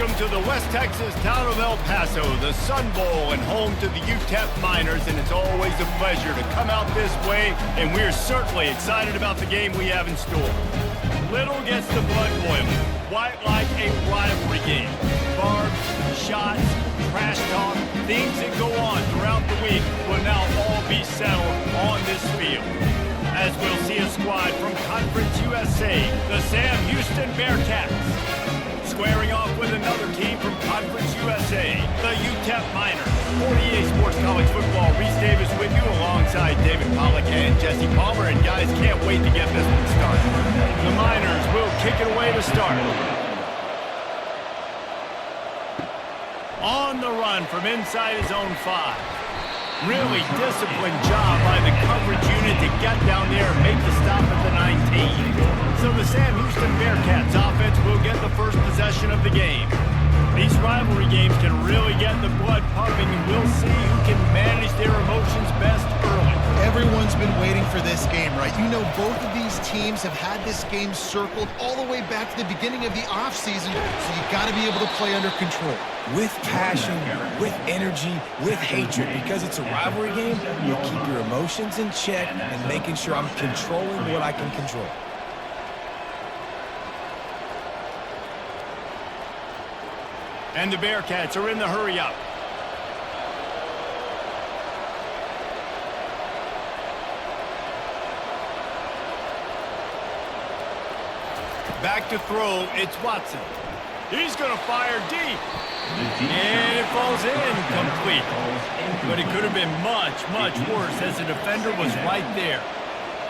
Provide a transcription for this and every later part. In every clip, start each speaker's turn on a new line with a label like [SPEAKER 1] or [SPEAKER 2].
[SPEAKER 1] Welcome to the West Texas town of El Paso, the Sun Bowl and home to the UTEP Miners, and it's always a pleasure to come out this way, and we're certainly excited about the game we have in store. Little gets the blood boiling, quite like a rivalry game. Barbs, shots, trash talk, things that go on throughout the week will now all be settled on this field. As we'll see a squad from Conference USA, the Sam Houston BearKats. Squaring off with another team from Conference USA, the UTEP Miners. 48 Sports College Football, Reese Davis with you alongside David Pollack and Jesse Palmer. And guys, can't wait to get this one started. The Miners will kick it away to start. On the run from inside his own 5. Really disciplined job by the coverage unit to get down there and make the stop at the 19. So the Sam Houston BearKats offense will get the first possession of the game. These rivalry games can really get the blood pumping, and we'll see who can manage their emotions best early.
[SPEAKER 2] Everyone's been waiting for this game, right? You know, both of these teams have had this game circled all the way back to the beginning of the offseason, so you got to be able to play under control.
[SPEAKER 3] With passion, with energy, with hatred. Because it's a rivalry game, you keep your emotions in check and making sure I'm controlling what I can control.
[SPEAKER 1] And the BearKats are in the hurry-up. Back to throw, it's Watson. He's going to fire deep. And it falls incomplete. But it could have been much, much worse as the defender was right there.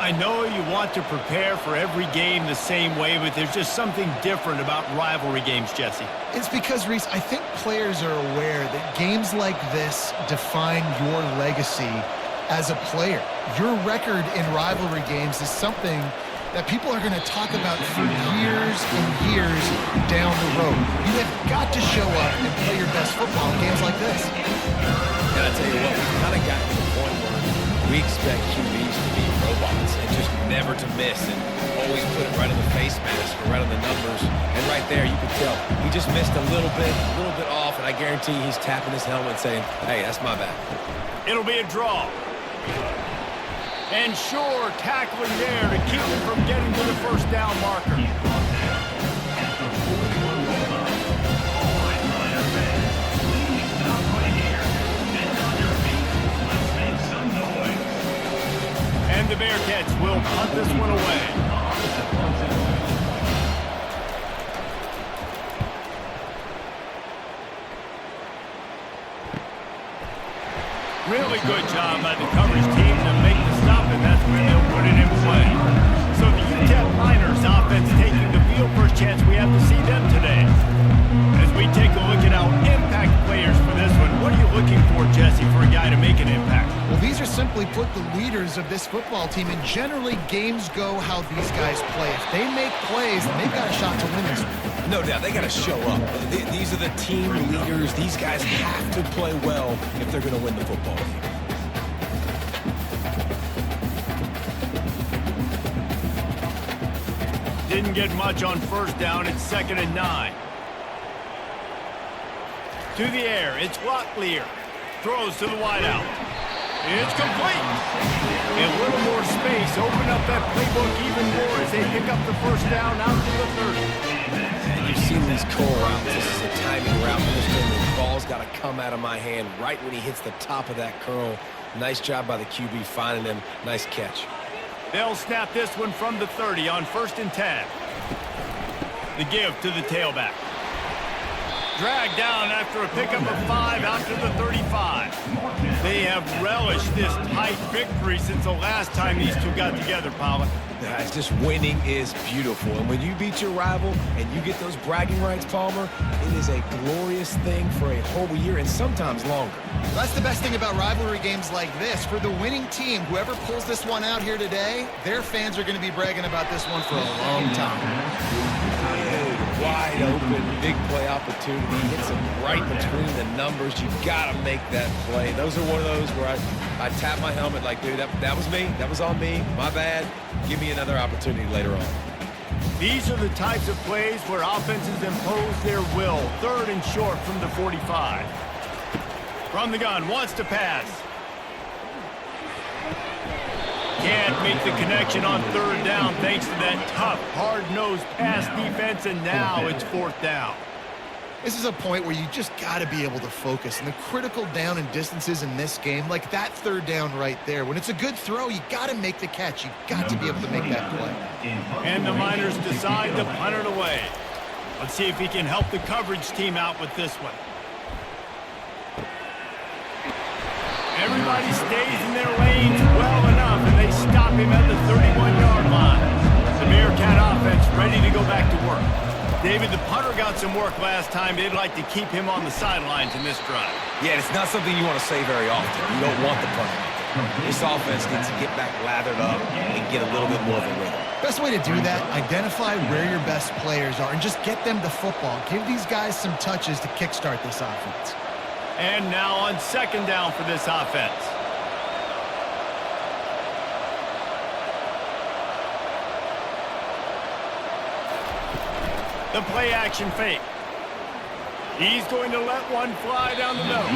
[SPEAKER 1] I know you want to prepare for every game the same way, but there's just something different about rivalry games, Jesse.
[SPEAKER 2] It's because, Reese, I think players are aware that games like this define your legacy as a player. Your record in rivalry games is something that people are going to talk about for years and years down the road. You have got to show up and play your best football in games like this.
[SPEAKER 3] And I tell you what, we've kind of gotten to the point where we expect QBs to be robots and just never to miss and always put it right on the face mask or right on the numbers. And right there, you can tell he just missed a little bit off, and I guarantee he's tapping his helmet saying, hey, that's my bad.
[SPEAKER 1] It'll be a draw. And sure, tackling there to keep him from getting to the first down marker. And the BearKats will punt this one away. Really good job by the coverage team to make the stop, and that's where they'll put it in play. So the UTEP Miners offense taking the field. First chance we have to see them today. As we take a look at our impact players for this one, what are you looking for, Jesse, for a guy to make an impact?
[SPEAKER 2] Well, these are simply put the leaders of this football team, and generally games go how these guys play. If they make plays, then they've got a shot to win this one.
[SPEAKER 3] No doubt, they got to show up. These are the team leaders. These guys have to play well if they're going to win the football game.
[SPEAKER 1] Didn't get much on first down. It's 2nd and 9. To the air, it's Locklear. Throws to the wideout. It's complete. A little more space. Open up that playbook even more as they pick up the first down out to the 30.
[SPEAKER 3] And you've seen these curl routes. This is a timing route. The ball's got to come out of my hand right when he hits the top of that curl. Nice job by the QB finding him. Nice catch.
[SPEAKER 1] They'll snap this one from the 30 on 1st and 10. The give to the tailback. Dragged down after a pickup of 5 out to the 35. They have relished this tight victory since the last time these two got together, Paula.
[SPEAKER 3] Guys, just winning is beautiful. And when you beat your rival and you get those bragging rights, Palmer, it is a glorious thing for a whole year and sometimes longer.
[SPEAKER 2] That's the best thing about rivalry games like this. For the winning team, whoever pulls this one out here today, their fans are going to be bragging about this one for a long time.
[SPEAKER 3] Wide open, big play opportunity. Hits him right between the numbers. You got to make that play. Those are one of those where I tap my helmet like, dude, that was me. That was on me. My bad. Give me another opportunity later on.
[SPEAKER 1] These are the types of plays where offenses impose their will. 3rd and short from the 45. From the gun, wants to pass. Can't make the connection on 3rd down thanks to that tough, hard-nosed pass defense, and now it's 4th down.
[SPEAKER 2] This is a point where you just got to be able to focus. And the critical down and distances in this game, like that 3rd down right there, when it's a good throw, you got to make the catch. You got to be able to make that play.
[SPEAKER 1] And the Miners decide to punt it away. Let's see if he can help the coverage team out with this one. Everybody stays in their lanes well enough, and they stop him at the 31-yard line. The BearKat offense ready to go back to work. David, the punter got some work last time. They'd like to keep him on the sidelines in this drive.
[SPEAKER 3] Yeah, it's not something you want to say very often. You don't want the punter out there. This offense needs to get back lathered up and get a little bit more of a rhythm.
[SPEAKER 2] Best way to do that, identify where your best players are and just get them the football. Give these guys some touches to kickstart this offense.
[SPEAKER 1] And now on 2nd down for this offense. The play action fake. He's going to let one fly down the middle.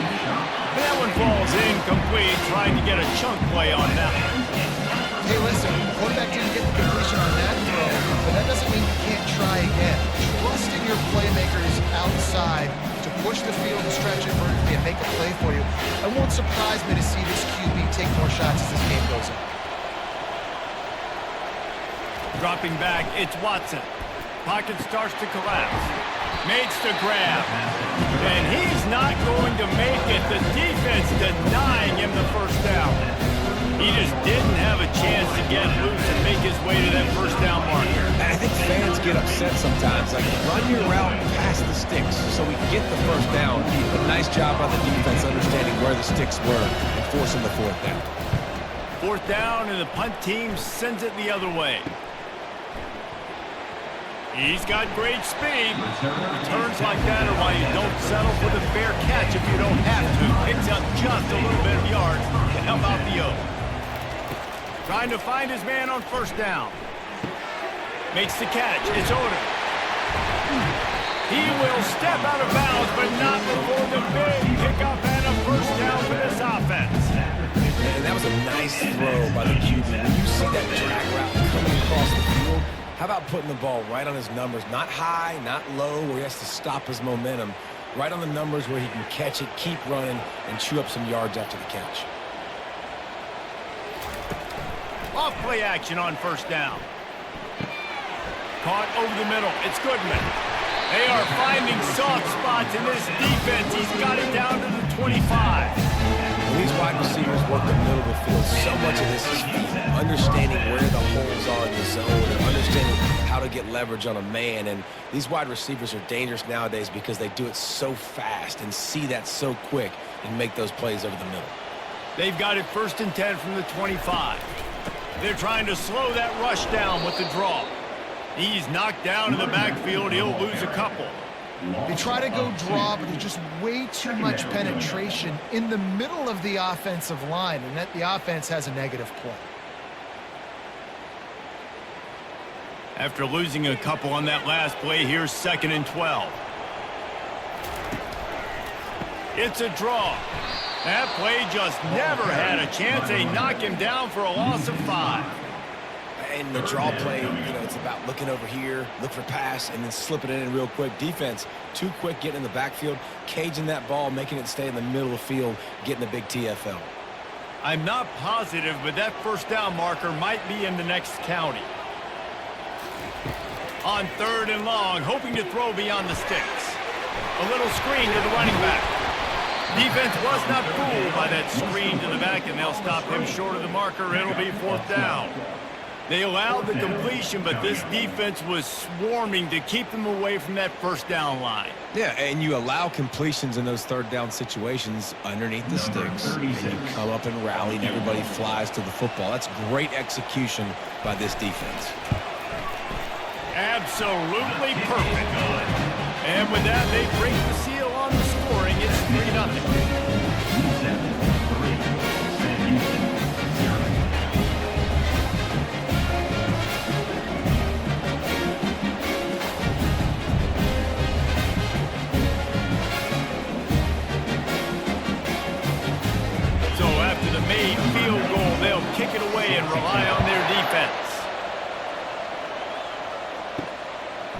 [SPEAKER 1] That one falls incomplete, trying to get a chunk play on that one.
[SPEAKER 2] Hey, listen, quarterback didn't get the completion on that throw, but that doesn't mean you can't try again. Trust in your playmakers outside to push the field and stretch it vertically and make a play for you. It won't surprise me to see this QB take more shots as this game goes on.
[SPEAKER 1] Dropping back, it's Watson. Pocket starts to collapse. Makes the grab. And he's not going to make it. The defense denying him the 1st down. He just didn't have a chance to get loose and make his way to that 1st down marker.
[SPEAKER 3] And I think fans get upset sometimes. Like, run your route past the sticks so we can get the 1st down. But nice job by the defense understanding where the sticks were and forcing the 4th down.
[SPEAKER 1] 4th down, and the punt team sends it the other way. He's got great speed. Returns like that are why you don't settle for the fair catch if you don't have to. Picks up just a little bit of yards to help out the O. Trying to find his man on 1st down. Makes the catch. It's Odom. He will step out of bounds, but not before the big pickup and a 1st down for this offense.
[SPEAKER 3] And that was a nice throw by the QB. When you see that drag route coming across the field, how about putting the ball right on his numbers? Not high, not low, where he has to stop his momentum. Right on the numbers where he can catch it, keep running, and chew up some yards after the catch.
[SPEAKER 1] Off play action on 1st down. Caught over the middle. It's Goodman. They are finding soft spots in this defense. He's got it down to the 25.
[SPEAKER 3] When these wide receivers work the middle of the field, so much of this is understanding where the holes are in the zone and understanding how to get leverage on a man. And these wide receivers are dangerous nowadays because they do it so fast and see that so quick and make those plays over the middle.
[SPEAKER 1] They've got it 1st and 10 from the 25. They're trying to slow that rush down with the draw. He's knocked down in the backfield. He'll lose a couple.
[SPEAKER 2] They try to go draw, but there's just way too much penetration in the middle of the offensive line, and that the offense has a negative play.
[SPEAKER 1] After losing a couple on that last play, here's 2nd and 12. It's a draw. That play just never had a chance. They knock him down for a loss of 5.
[SPEAKER 3] And the draw play, it's about looking over here, look for pass, and then slipping it in real quick. Defense, too quick getting in the backfield, caging that ball, making it stay in the middle of the field, getting the big TFL.
[SPEAKER 1] I'm not positive, but that 1st down marker might be in the next county. On 3rd and long, hoping to throw beyond the sticks. A little screen to the running back. Defense was not fooled by that screen to the back, and they'll stop him short of the marker. It'll be 4th down. They allowed the completion, but this defense was swarming to keep them away from that 1st down line.
[SPEAKER 3] Yeah, and you allow completions in those 3rd down situations underneath the sticks, and you come up and rally, and everybody flies to the football. That's great execution by this defense.
[SPEAKER 1] Absolutely perfect. And with that, they break the seal on the scoring. It's 3-0. kick it away and rely on their defense.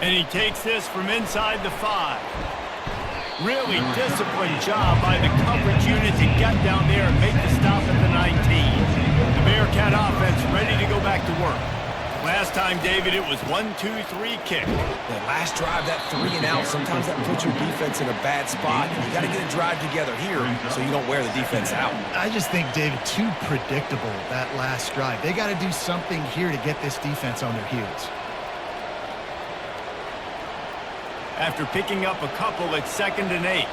[SPEAKER 1] And he takes this from inside the 5. Really disciplined job by the coverage unit to get down there and make the stop at the 19. The Bearcat offense ready to go back to work. Last time, David, it was 1-2-3 kick.
[SPEAKER 3] The last drive, that 3 and out, sometimes that puts your defense in a bad spot. You got to get a drive together here so you don't wear the defense out.
[SPEAKER 2] I just think, David, too predictable, that last drive. They got to do something here to get this defense on their heels.
[SPEAKER 1] After picking up a couple, it's 2nd and 8.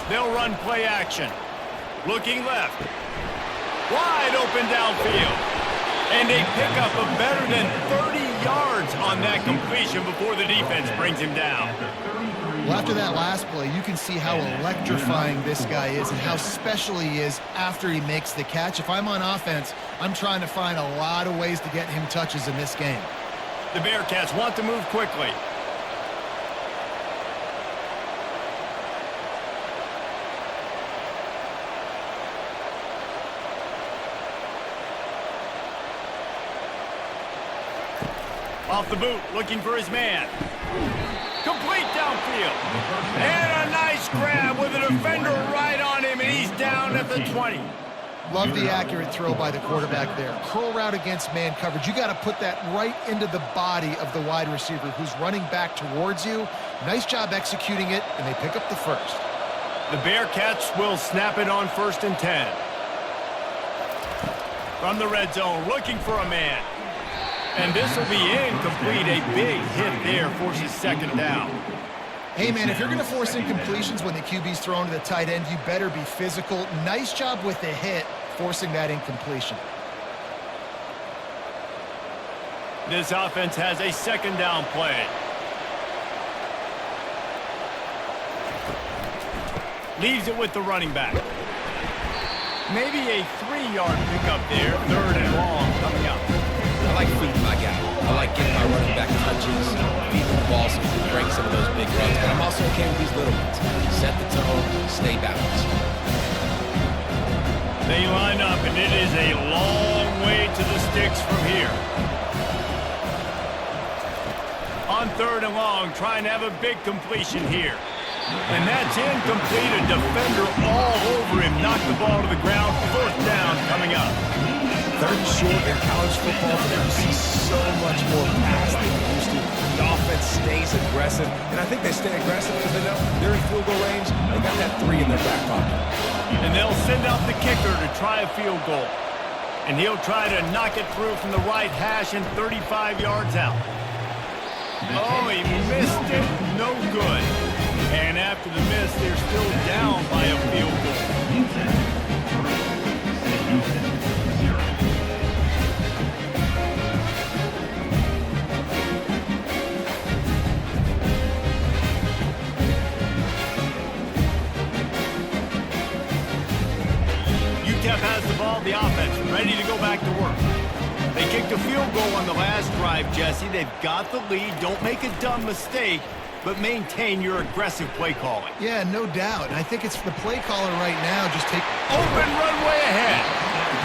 [SPEAKER 1] They'll run play action. Looking left. Wide open downfield. And they pick up a better than 30 yards on that completion before the defense brings him down.
[SPEAKER 2] Well, after that last play, you can see how electrifying this guy is and how special he is after he makes the catch. If I'm on offense, I'm trying to find a lot of ways to get him touches in this game.
[SPEAKER 1] The Bearcats want to move quickly. Off the boot, looking for his man. Complete downfield. And a nice grab with a defender right on him, and he's down at the 20.
[SPEAKER 2] Love the accurate throw by the quarterback there. Curl route against man coverage. You got to put that right into the body of the wide receiver who's running back towards you. Nice job executing it, and they pick up the first.
[SPEAKER 1] The Bearcats will snap it on 1st and 10. From the red zone, looking for a man. And this will be incomplete. A big hit there forces 2nd down.
[SPEAKER 2] Hey, man, if you're going to force incompletions when the QB's thrown to the tight end, you better be physical. Nice job with the hit, forcing that incompletion.
[SPEAKER 1] This offense has a 2nd down play. Leaves it with the running back. Maybe a 3-yard pickup there. 3rd and long coming up.
[SPEAKER 3] I like feeding my guy. I like getting my running back touches, feeding the ball so we can break some of those big runs. But I'm also okay with these little ones. Set the tone, stay balanced.
[SPEAKER 1] They line up, and it is a long way to the sticks from here. On 3rd and long, trying to have a big completion here. And that's incomplete. A defender all over him. Knocked the ball to the ground. 4th down coming up.
[SPEAKER 3] 3rd and short in college football, for them to see so much more pass than they used to. The offense stays aggressive, and I think they stay aggressive because they know they're in field goal range. They got that 3 in their back pocket.
[SPEAKER 1] And they'll send out the kicker to try a field goal. And he'll try to knock it through from the right hash and 35 yards out. Oh, he missed it. No good. And after the miss, they're still down by a field goal. UTEP has the ball, the offense ready to go back to work. They kicked a field goal on the last drive, Jesse. They've got the lead. Don't make a dumb mistake, but maintain your aggressive play calling.
[SPEAKER 2] Yeah, no doubt. And I think it's the play caller right now. Just take
[SPEAKER 1] open runway ahead.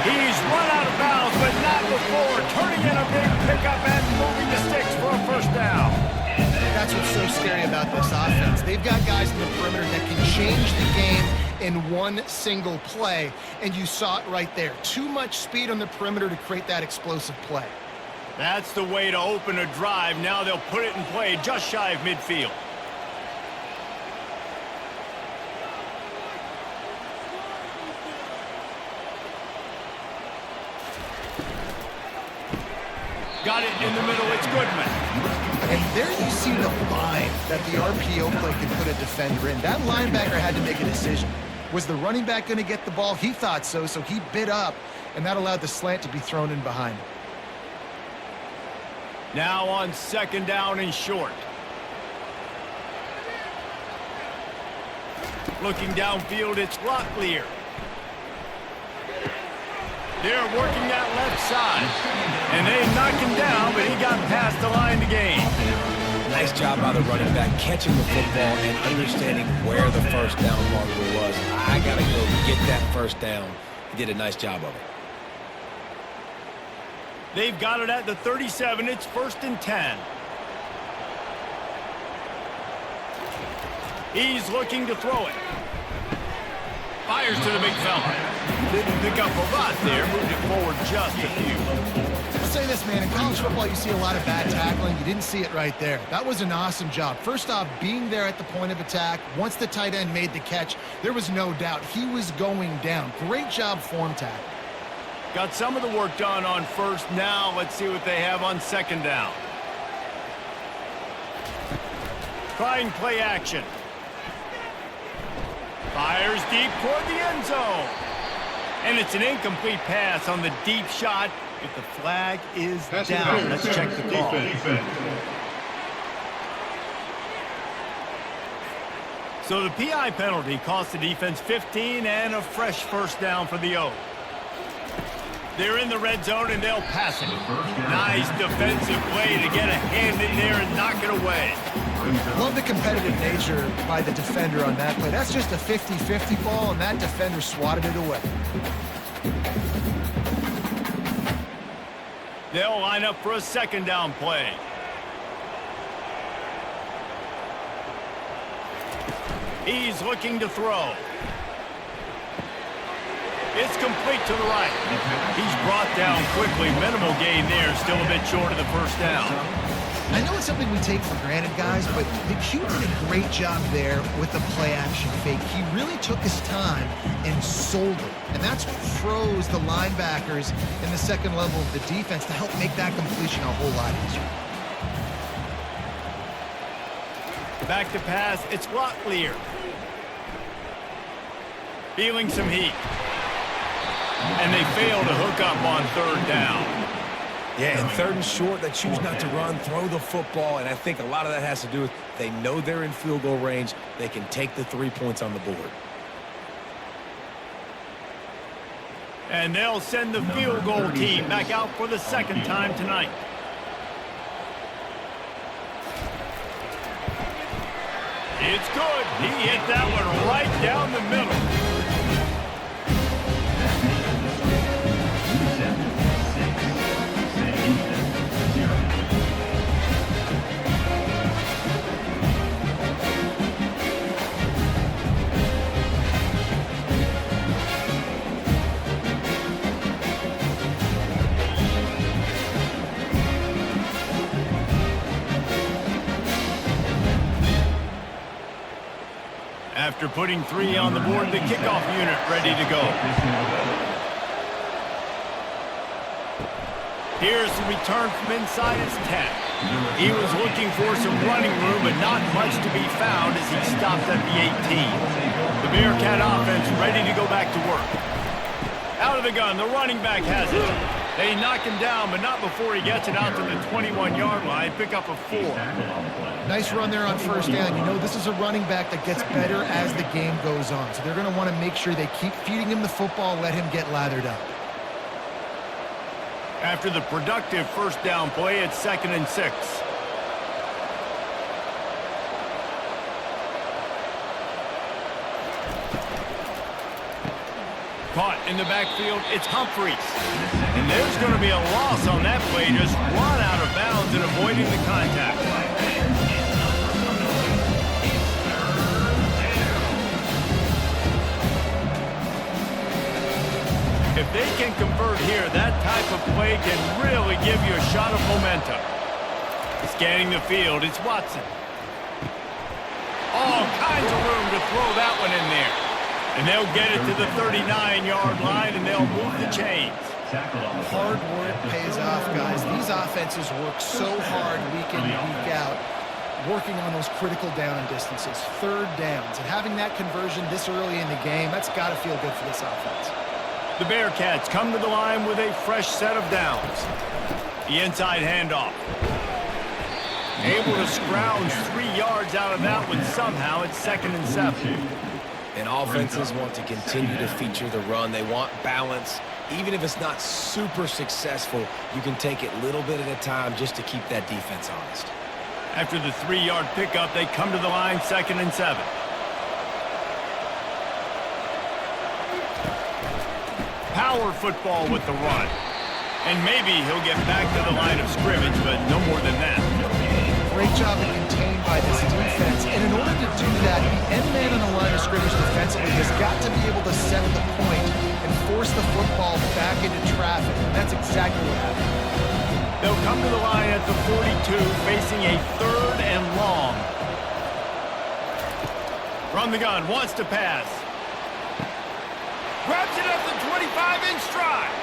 [SPEAKER 1] He's run out of bounds, but not before. Turning in a big pickup and moving the sticks for a 1st down.
[SPEAKER 2] That's what's so scary about this offense. They've got guys in the perimeter that can change the game in one single play, and you saw it right there. Too much speed on the perimeter to create that explosive play.
[SPEAKER 1] That's the way to open a drive. Now they'll put it in play just shy of midfield. Got it in the middle. It's Goodman.
[SPEAKER 2] And there you see the bind that the RPO play can put a defender in. That linebacker had to make a decision. Was the running back going to get the ball? He thought so, so he bid up, and that allowed the slant to be thrown in behind him.
[SPEAKER 1] Now on 2nd down and short. Looking downfield, it's Locklear. They're working that left side. And they knocked him down, but he got past the line to gain.
[SPEAKER 3] Nice job by the running back, catching the football and understanding where the first down marker was. I got to go get that first down. He did a nice job of it.
[SPEAKER 1] They've got it at the 37. It's 1st and 10. He's looking to throw it. Fires to the big fella. Didn't pick up a lot there. Moved it forward just a few.
[SPEAKER 2] I'll say this, man. In college football, you see a lot of bad tackling. You didn't see it right there. That was an awesome job. First off, being there at the point of attack. Once the tight end made the catch, there was no doubt he was going down. Great job form tackle.
[SPEAKER 1] Got some of the work done on first. Now let's see what they have on second down. Trying play action. Fires deep toward the end zone. And it's an incomplete pass on the deep shot. If the flag is down, let's check the call. So the PI penalty cost the defense 15 and a fresh first down for the O. They're in the red zone, and they'll pass it. Nice defensive play to get a hand in there and knock it away.
[SPEAKER 2] Love the competitive nature by the defender on that play. That's just a 50-50 ball, and that defender swatted it away.
[SPEAKER 1] They'll line up for a second down play. He's looking to throw. It's complete to the right. He's brought down quickly. Minimal gain there. Still a bit short of the first down.
[SPEAKER 2] I know it's something we take for granted, guys, but the Q did a great job there with the play-action fake. He really took his time and sold it. And that's what froze the linebackers in the second level of the defense to help make that completion a whole lot easier.
[SPEAKER 1] Back to pass. It's Locklear. Feeling some heat. And they fail to hook up on third down.
[SPEAKER 3] Yeah, and third and short, they choose not to run, throw the football, and I think a lot of that has to do with they know they're in field goal range. They can take the 3 points on the board.
[SPEAKER 1] And they'll send the field goal team back out for the second time tonight. It's good. He hit that one right down the middle. After putting 3 on the board, the kickoff unit ready to go. Here's the return from inside his 10. He was looking for some running room, but not much to be found as he stopped at the 18. The BearKat offense ready to go back to work. Out of the gun, the running back has it. They knock him down, but not before he gets it out to the 21-yard line. Pick up a 4.
[SPEAKER 2] Nice run there on first down. You know, this is a running back that gets better as the game goes on. So they're going to want to make sure they keep feeding him the football, let him get lathered up.
[SPEAKER 1] After the productive first down play, it's 2nd and 6. Caught in the backfield, it's Humphreys. And there's going to be a loss on that play, just run out of bounds and avoiding the contact. If they can convert here, that type of play can really give you a shot of momentum. Scanning the field, it's Watson. All kinds of room to throw that one in there. And they'll get it to the 39-yard line, and they'll move the chains.
[SPEAKER 2] Hard work pays off, guys. These offenses work so hard week in and week out, working on those critical down distances, third downs. And having that conversion this early in the game, that's got to feel good for this offense.
[SPEAKER 1] The BearKats come to the line with a fresh set of downs. The inside handoff. Able to scrounge 3 yards out of that one somehow. It's 2nd and 7.
[SPEAKER 3] And offenses want to continue to feature the run. They want balance. Even if it's not super successful, you can take it little bit at a time just to keep that defense honest.
[SPEAKER 1] After the 3-yard pickup, they come to the line 2nd and 7. Power football with the run. And maybe he'll get back to the line of scrimmage, but no more than that.
[SPEAKER 2] Great job of contained by this defense. And in order to do that, the end man on the line of scrimmage defensively has got to be able to set the point and force the football back into traffic. And that's exactly what happened.
[SPEAKER 1] They'll come to the line at the 42, facing a 3rd and long. From the gun, wants to pass. Grabs it at the 25-inch stride.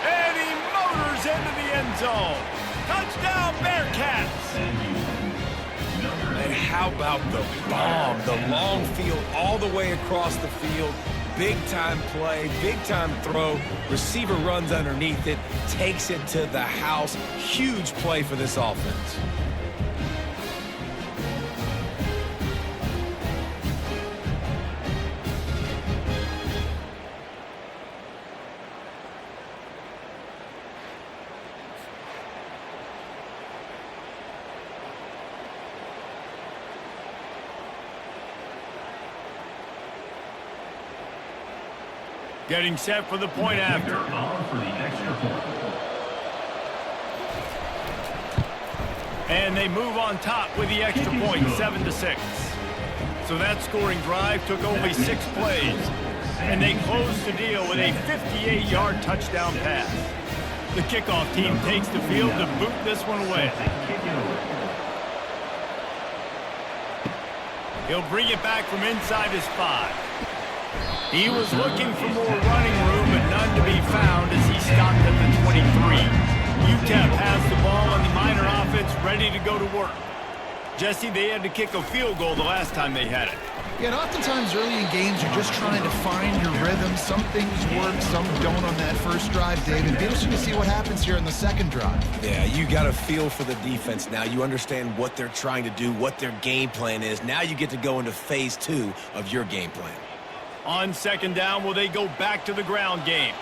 [SPEAKER 1] And he motors into the end zone. Touchdown, BearKats.
[SPEAKER 3] And how about the bomb? The long field all the way across the field. Big-time play, big-time throw. Receiver runs underneath it, takes it to the house. Huge play for this offense.
[SPEAKER 1] Getting set for the point after. And they move on top with the extra point, 7-6. So that scoring drive took only 6 plays. And they closed the deal with a 58-yard touchdown pass. The kickoff team takes the field to boot this one away. He'll bring it back from inside his 5. He was looking for more running room, but none to be found as he stopped at the 23. UTEP has the ball and the Miner offense ready to go to work. Jesse, they had to kick a field goal the last time they had it.
[SPEAKER 2] Yeah, and oftentimes early in games, you're just trying to find your rhythm. Some things work, some don't on that first drive, David. Be interesting to see what happens here in the second drive.
[SPEAKER 3] Yeah, you got a feel for the defense now. You understand what they're trying to do, what their game plan is. Now you get to go into phase 2 of your game plan.
[SPEAKER 1] On 2nd down, will they go back to the ground game?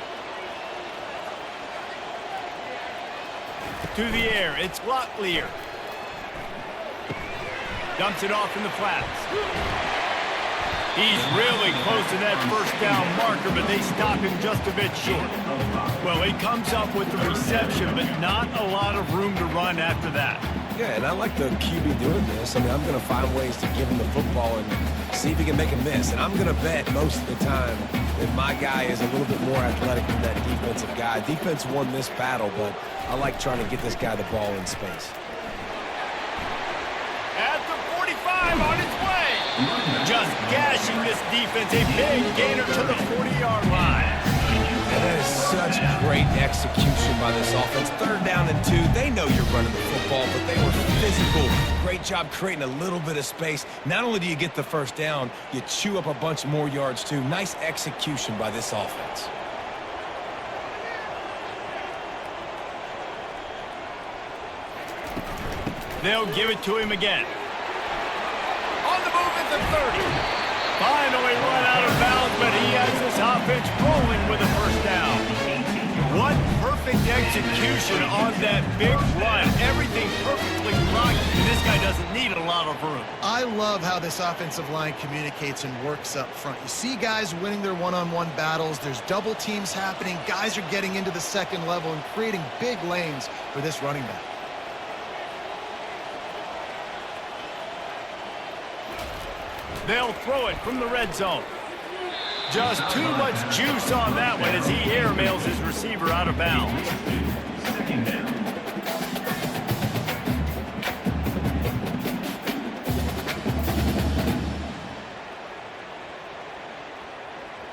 [SPEAKER 1] To the air, it's Locklear. Dumps it off in the flats. He's really close to that first down marker, but they stop him just a bit short. Well, he comes up with the reception, but not a lot of room to run after that.
[SPEAKER 3] Yeah, and I like the QB doing this. I mean, I'm going to find ways to give him the football and see if he can make a miss. And I'm going to bet most of the time that my guy is a little bit more athletic than that defensive guy. Defense won this battle, but I like trying to get this guy the ball in space.
[SPEAKER 1] At the 45 on its way. Just gashing this defense. A big gainer to the 40-yard line.
[SPEAKER 3] And that is such great execution by this offense. 3rd down and 2. They know you're running the football, but they were physical. Great job creating a little bit of space. Not only do you get the first down, you chew up a bunch more yards too. Nice execution by this offense.
[SPEAKER 1] They'll give it to him again. On the move at the 30. Finally run out of bounds, but he has this offense rolling with a first down. What perfect execution on that big run. Everything perfectly blocked, and this guy doesn't need a lot of room.
[SPEAKER 2] I love how this offensive line communicates and works up front. You see guys winning their one-on-one battles. There's double teams happening. Guys are getting into the second level and creating big lanes for this running back.
[SPEAKER 1] They'll throw it from the red zone. Just too much juice on that one as he airmails his receiver out of bounds.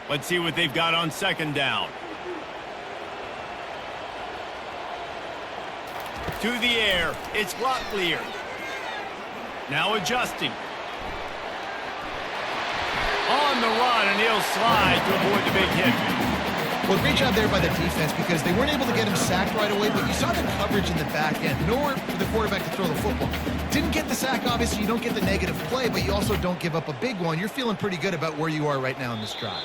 [SPEAKER 1] Let's see what they've got on 2nd down. To the air, it's Locklear. Now adjusting. On the run, and he'll slide to avoid the big hit.
[SPEAKER 2] Well, great job there by the defense because they weren't able to get him sacked right away, but you saw the coverage in the back end. Nowhere for the quarterback to throw the football. Didn't get the sack, obviously. You don't get the negative play, but you also don't give up a big one. You're feeling pretty good about where you are right now in this drive.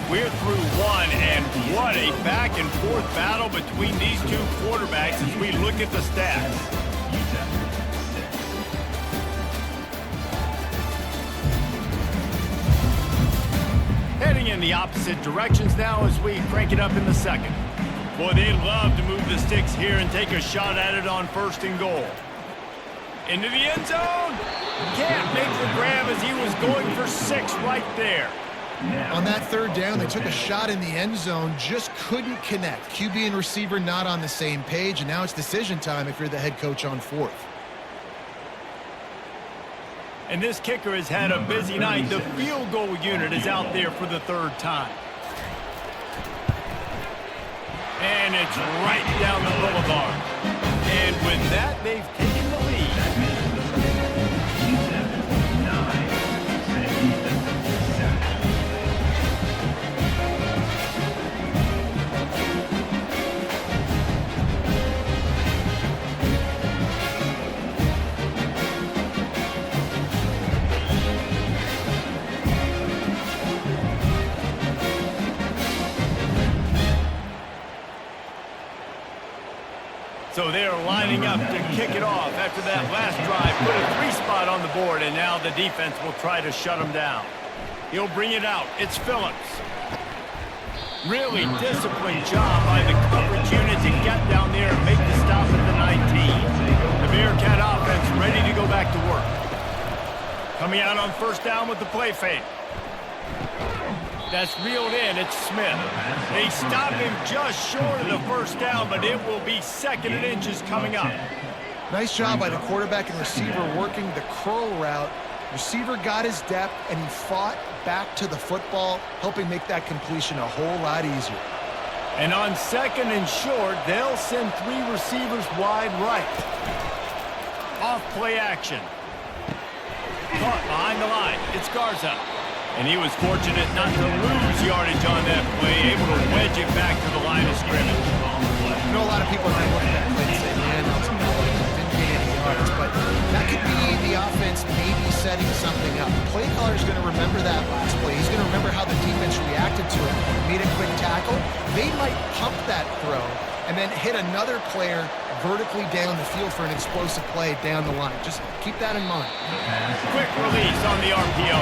[SPEAKER 1] We're through one, and what a back-and-forth battle between these two quarterbacks as we look at the stats. Heading in the opposite directions now as we crank it up in the second. Boy, they love to move the sticks here and take a shot at it on 1st and goal. Into the end zone. Can't make the grab as he was going for 6 right there.
[SPEAKER 2] On that 3rd down, they took a shot in the end zone, just couldn't connect. QB and receiver not on the same page, and now it's decision time if you're the head coach on 4th.
[SPEAKER 1] And this kicker has had a busy night. The field goal unit is out there for the 3rd time. And it's right down the boulevard. And with that, they've taken the lead. So they're lining up to kick it off after that last drive. Put a 3-spot on the board, and now the defense will try to shut them down. He'll bring it out. It's Phillips. Really disciplined job by the coverage unit to get down there and make the stop at the 19. The BearKat offense ready to go back to work. Coming out on 1st down with the play fake. That's reeled in. It's Smith. They stop him just short of the 1st down, but it will be 2nd and inches coming up.
[SPEAKER 2] Nice job by the quarterback and receiver working the curl route. Receiver got his depth, and he fought back to the football, helping make that completion a whole lot easier.
[SPEAKER 1] And on 2nd and short, they'll send 3 receivers wide right. Off play action. Caught behind the line. It's Garza. And he was fortunate not to lose yardage on that play, able to wedge it back to the line of scrimmage.
[SPEAKER 2] You know, a lot of people are going to look at that play and say, man, didn't gain any yards. But that could be the offense maybe setting something up. The play caller is going to remember that last play. He's going to remember how the defense reacted to it, made a quick tackle. They might pump that throw and then hit another player vertically down the field for an explosive play down the line. Just keep that in mind.
[SPEAKER 1] Quick release on the RPO.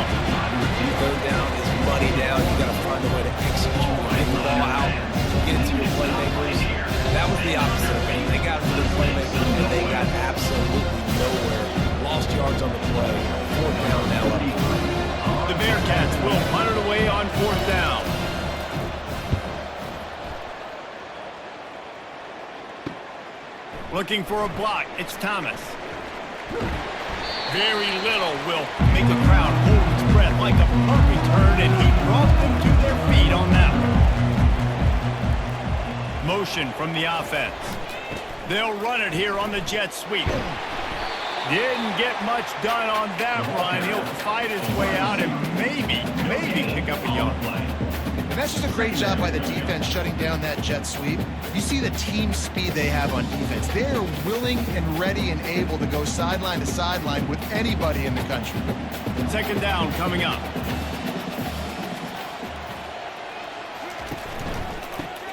[SPEAKER 3] 3rd down is money down. You got to find a way to execute, get the ball out, get it to your playmakers. That was the opposite of it. They got to the playmakers, and they got absolutely nowhere. Lost yards on the play. 4th down now up.
[SPEAKER 1] The BearKats will punt it away on 4th down. Looking for a block. It's Thomas. Very little will make a crowd hold its breath like a punt return, and he brought them to their feet on that one. Motion from the offense. They'll run it here on the jet sweep. Didn't get much done on that run. He'll fight his way out and maybe pick up a yard play.
[SPEAKER 2] And that's just a great job by the defense shutting down that jet sweep. You see the team speed they have on defense. They are willing and ready and able to go sideline to sideline with anybody in the country.
[SPEAKER 1] 2nd down coming up.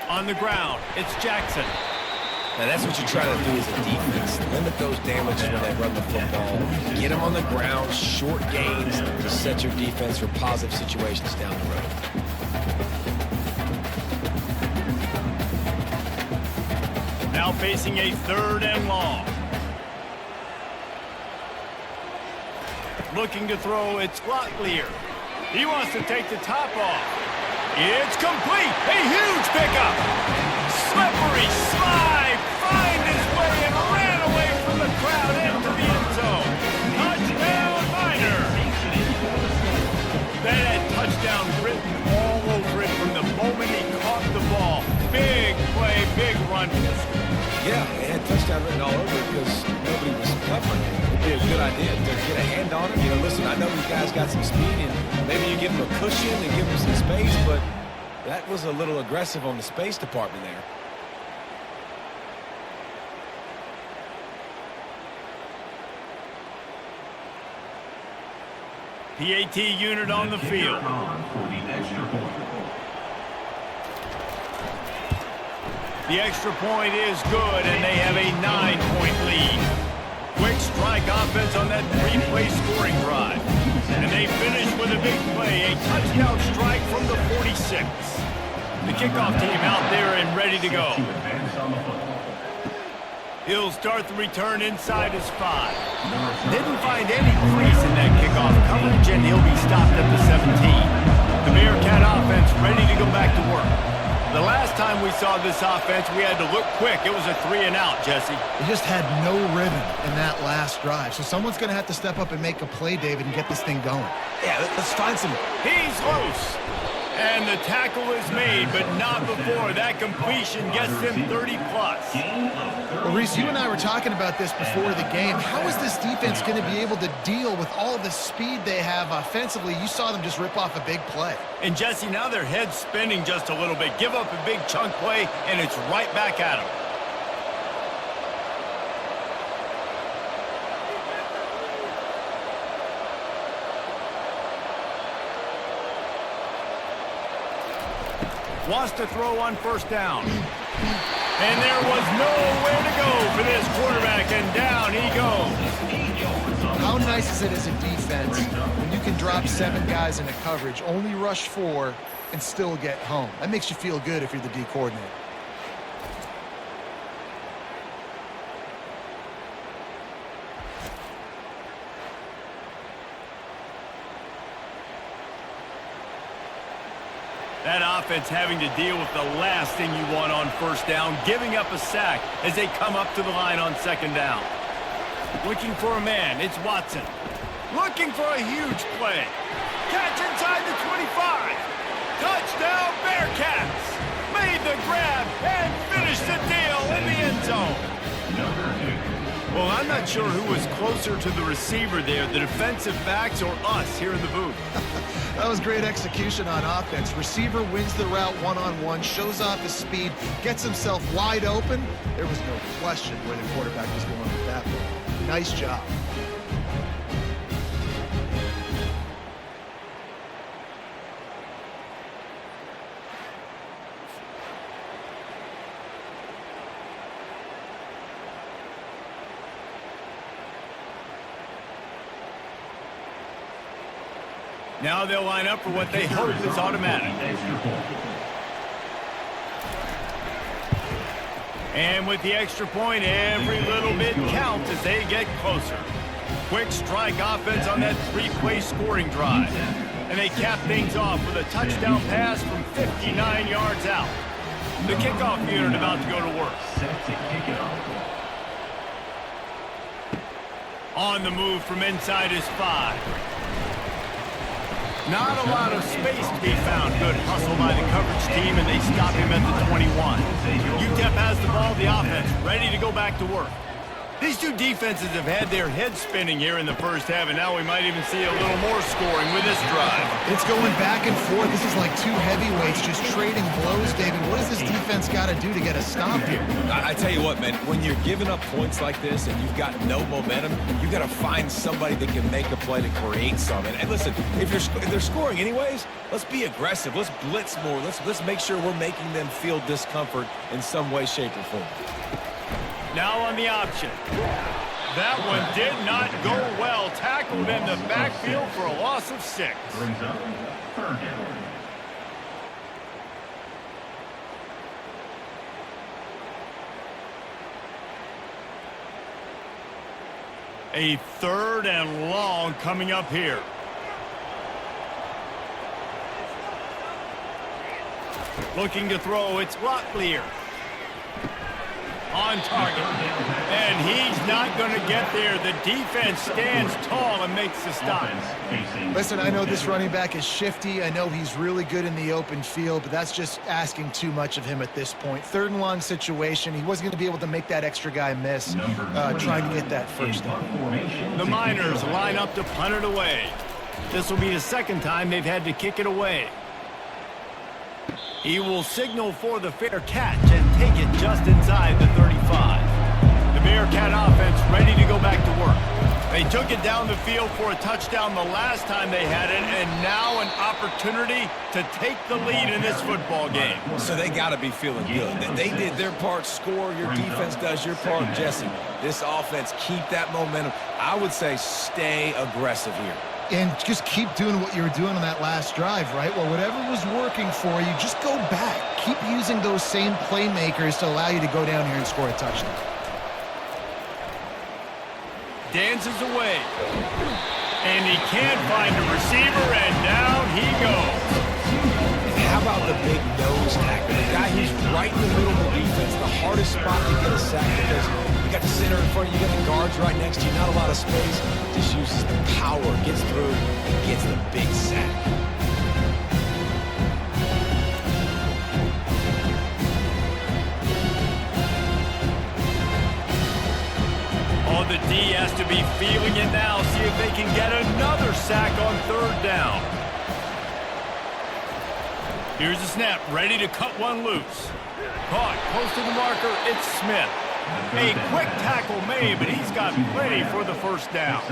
[SPEAKER 1] On the ground, it's Jackson.
[SPEAKER 3] Now that's what you try to do as a defense. Limit those damages when they run the football. Get them on the ground, short gains to set your defense for positive situations down the road.
[SPEAKER 1] Now facing a 3rd and long. Looking to throw, it's Locklear. He wants to take the top off. It's complete. A huge pickup. Slippery slide. Find his way and ran away from the crowd into the end zone. Touchdown, Miner. That had touchdown written all over it from the moment he caught the ball. Big play, big run.
[SPEAKER 3] Yeah, it had touchdown written all over it because nobody was covering it. It'd be a good idea to get a hand on him. You know, listen, I know you guys got some speed, and maybe you give him a cushion and give him some space, but that was a little aggressive on the space department there.
[SPEAKER 1] PAT unit on the field. The extra point is good, and they have a 9-point lead. Quick strike offense on that 3-play scoring drive. And they finish with a big play, a touchdown strike from the 46. The kickoff team out there and ready to go. He'll start the return inside his 5. Didn't find any place in that kickoff coverage, and he'll be stopped at the 17. The BearKat offense ready to go back to work. The last time we saw this offense, we had to look quick. It was a 3-and-out, Jesse.
[SPEAKER 2] They just had no rhythm in that last drive. So someone's going to have to step up and make a play, David, and get this thing going.
[SPEAKER 3] Yeah, let's find some.
[SPEAKER 1] He's loose. And the tackle is made, but not before. That completion gets him 30-plus.
[SPEAKER 2] Well, Reese, you and I were talking about this before the game. How is this defense going to be able to deal with all the speed they have offensively? You saw them just rip off a big play.
[SPEAKER 1] And, Jesse, now their head's spinning just a little bit. Give up a big chunk play, and it's right back at them. Wants to throw on first down. And there was nowhere to go for this quarterback, and down he goes.
[SPEAKER 2] How nice is it as a defense when you can drop 7 guys into coverage, only rush 4, and still get home? That makes you feel good if you're the D coordinator.
[SPEAKER 1] That offense having to deal with the last thing you want on first down, giving up a sack as they come up to the line on second down. Looking for a man, it's Watson. Looking for a huge play. Catch inside the 25. Touchdown, BearKats. Made the grab and finished the deal in the end zone. Well, I'm not sure who was closer to the receiver there, the defensive backs or us here in the booth.
[SPEAKER 2] That was great execution on offense. Receiver wins the route one-on-one, shows off his speed, gets himself wide open. There was no question where the quarterback was going with that ball. Nice job.
[SPEAKER 1] Now they'll line up for what they hope is automatic. And with the extra point, every little bit counts as they get closer. Quick strike offense on that 3-play scoring drive. And they cap things off with a touchdown pass from 59 yards out. The kickoff unit about to go to work. On the move from inside his 5. Not a lot of space to be found. Good hustle by the coverage team, and they stop him at the 21. UTEP has the ball, the offense, ready to go back to work. These two defenses have had their heads spinning here in the first half, and now we might even see a little more scoring with this drive.
[SPEAKER 2] It's going back and forth. This is like two heavyweights just trading blows, David. What does this defense got to do to get a stop here?
[SPEAKER 3] I tell you what, man, when you're giving up points like this and you've got no momentum, you got to find somebody that can make a play to create something. And listen, if they're scoring anyways, let's be aggressive. Let's blitz more. Let's make sure we're making them feel discomfort in some way, shape, or form.
[SPEAKER 1] Now on the option. That one did not go well. Tackled in the backfield for a loss of 6. A 3rd and long coming up here. Looking to throw, it's Locklear. On target. And he's not going to get there. The defense stands tall and makes the stop.
[SPEAKER 2] Listen, I know this running back is shifty. I know he's really good in the open field, but that's just asking too much of him at this point. 3rd and long situation. He wasn't going to be able to make that extra guy miss trying to get that first down.
[SPEAKER 1] The Miners line up to punt it away. This will be the 2nd time they've had to kick it away. He will signal for the fair catch and take it just inside the 35. The BearKat offense ready to go back to work. They took it down the field for a touchdown the last time they had it, and now an opportunity to take the lead in this football game.
[SPEAKER 3] So they got to be feeling good. They did their part, score. Your defense does your part. Jesse, this offense, keep that momentum. I would say stay aggressive here.
[SPEAKER 2] And just keep doing what you were doing on that last drive, right? Well, whatever was working for you, just go back. Keep using those same playmakers to allow you to go down here and score a touchdown.
[SPEAKER 1] Dances away. And he can't find a receiver, and down he goes.
[SPEAKER 3] And how about the big nose tackle? The guy who's right in the middle of the defense, the hardest spot to get a sack because you got the center in front of you, you got the guards right next to you, not a lot of space. Just uses the power, gets through, and gets the big sack.
[SPEAKER 1] Oh, the D has to be feeling it now. See if they can get another sack on third down. Here's the snap, ready to cut one loose. Caught, close to the marker, it's Smith. A quick tackle made, but he's got plenty for the first down.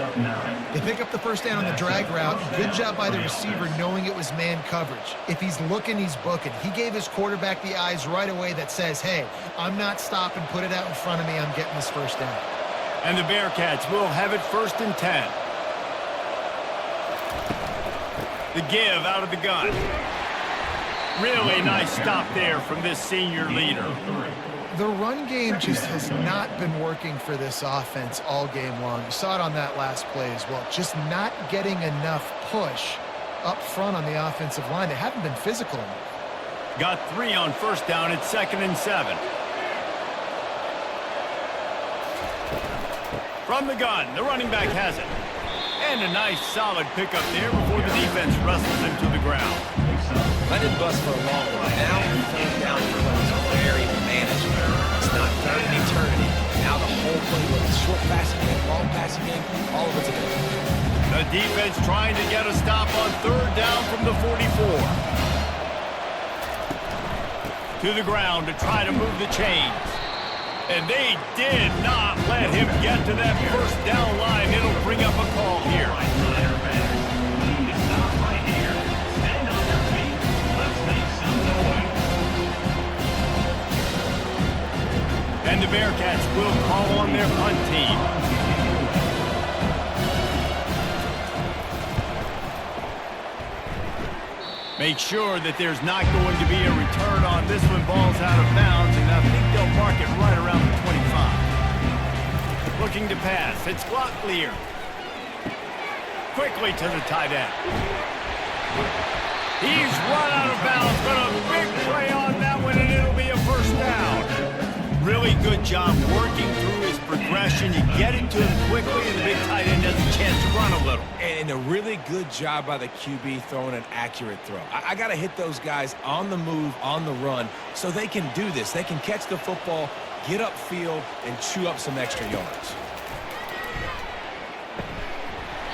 [SPEAKER 2] They pick up the first down on the drag route. Good job by the receiver knowing it was man coverage. If he's looking, he's booking. He gave his quarterback the eyes right away that says, hey, I'm not stopping, put it out in front of me, I'm getting this first down.
[SPEAKER 1] And the BearKats will have it 1st and 10. The give out of the gun. Really nice stop there from this senior leader.
[SPEAKER 2] The run game just has not been working for this offense all game long. You saw it on that last play as well. Just not getting enough push up front on the offensive line. They haven't been physical enough.
[SPEAKER 1] Got 3 on first down at 2nd and 7. From the gun, the running back has it. And a nice solid pickup there before the defense wrestles him to the ground.
[SPEAKER 3] Let it bust for a long while. Now he comes down for is very manageable. It's not third and eternity. Now the whole playbook, short passing game, long passing game, all of it's available.
[SPEAKER 1] The defense trying to get a stop on third down from the 44. To the ground to try to move the chains. And they did not let him get to that first down line. It'll bring up a call here. And the BearKats will call on their punt team. Make sure that there's not going to be a return on this one. Ball's out of bounds, and I think they'll mark it right around the 25. Looking to pass. It's Locklear. Quickly to the tight end. He's run out of bounds, but a big play on that one, and it'll be a first down. Really good job working through his progression. You get it to him quickly, and the big tight end has a chance to run a little.
[SPEAKER 3] And a really good job by the QB throwing an accurate throw. I got to hit those guys on the move, on the run, so they can do this. They can catch the football, get upfield, and chew up some extra yards.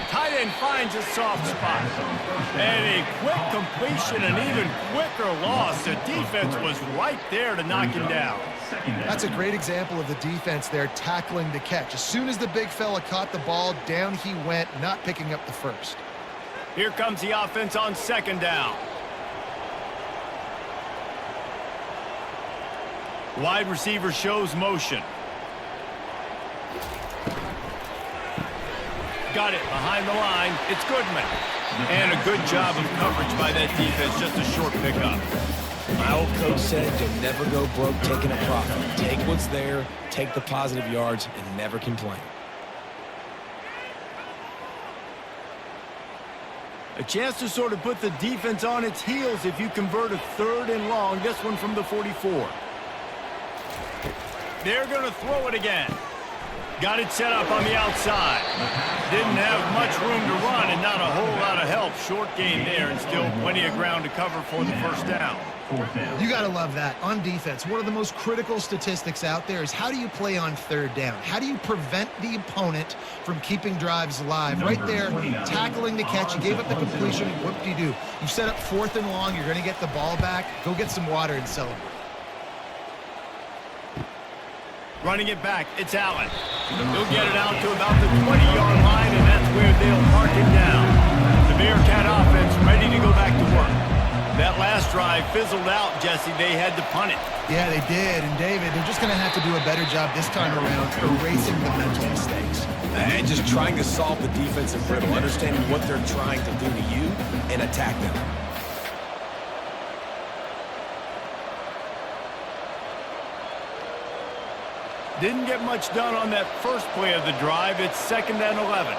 [SPEAKER 1] Tight end finds a soft spot. And a quick completion, an even quicker loss. The defense was right there to knock him down.
[SPEAKER 2] That's a great example of the defense there tackling the catch. As soon as the big fella caught the ball, down he went, not picking up the first.
[SPEAKER 1] Here comes the offense on 2nd down. Wide receiver shows motion. Got it behind the line. It's Goodman. And a good job of coverage by that defense. Just a short pickup.
[SPEAKER 3] My old coach said you'll never go broke taking a profit. Take what's there, take the positive yards, and never complain.
[SPEAKER 1] A chance to sort of put the defense on its heels if you convert a 3rd and long. This one from the 44. They're going to throw it again. Got it set up on the outside. Didn't have much room to run and not a whole lot of help. Short gain there and still plenty of ground to cover for the first down.
[SPEAKER 2] You got to love that. On defense, one of the most critical statistics out there is how do you play on 3rd down? How do you prevent the opponent from keeping drives alive? Right there, tackling the catch. You gave up the completion. What do you do? You set up 4th and long. You're going to get the ball back. Go get some water and celebrate.
[SPEAKER 1] Running it back, it's Allen. He'll get it out to about the 20-yard line, and that's where they'll mark it down. The BearKat offense ready to go back to work. That last drive fizzled out, Jesse. They had to punt it.
[SPEAKER 2] Yeah, they did. And, David, they're just going to have to do a better job this time around erasing the mental mistakes.
[SPEAKER 3] And just trying to solve the defensive riddle, understanding what they're trying to do to you and attack them.
[SPEAKER 1] Didn't get much done on that first play of the drive. It's 2nd and 11.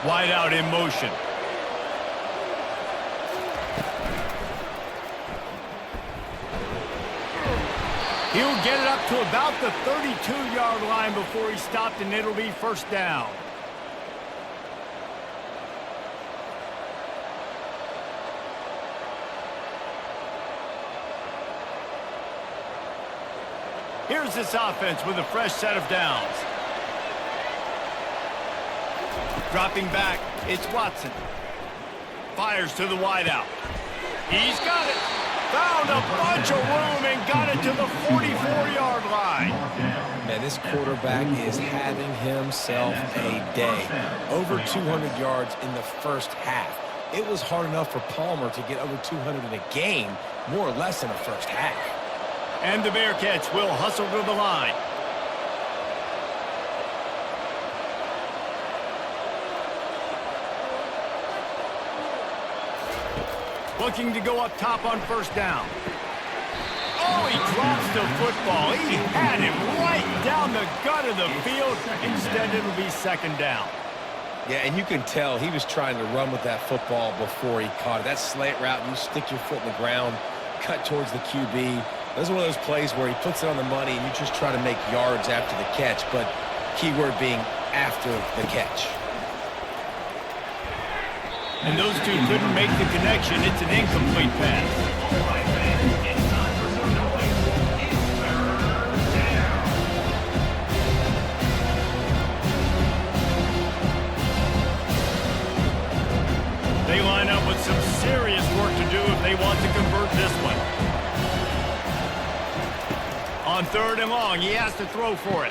[SPEAKER 1] Wide out in motion. He'll get it up to about the 32-yard line before he stopped, and it'll be 1st down. Here's this offense with a fresh set of downs. Dropping back, it's Watson. Fires to the wideout. He's got it. Found a bunch of room and got it to the 44-yard line.
[SPEAKER 3] Man, this quarterback is having himself a day. Over 200 yards in the first half. It was hard enough for Palmer to get over 200 in a game, more or less in the first half.
[SPEAKER 1] And the BearKats will hustle to the line. Looking to go up top on 1st down. Oh, he drops the football. He had him right down the gut of the field. Instead, it'll be 2nd down.
[SPEAKER 3] Yeah, and you can tell he was trying to run with that football before he caught it. That slant route, you stick your foot in the ground, cut towards the QB. This is one of those plays where he puts it on the money and you just try to make yards after the catch, but keyword being after the catch.
[SPEAKER 1] And those two couldn't make the connection. It's an incomplete pass. They line up with some serious work to do if they want to convert this one. On 3rd and long, he has to throw for it.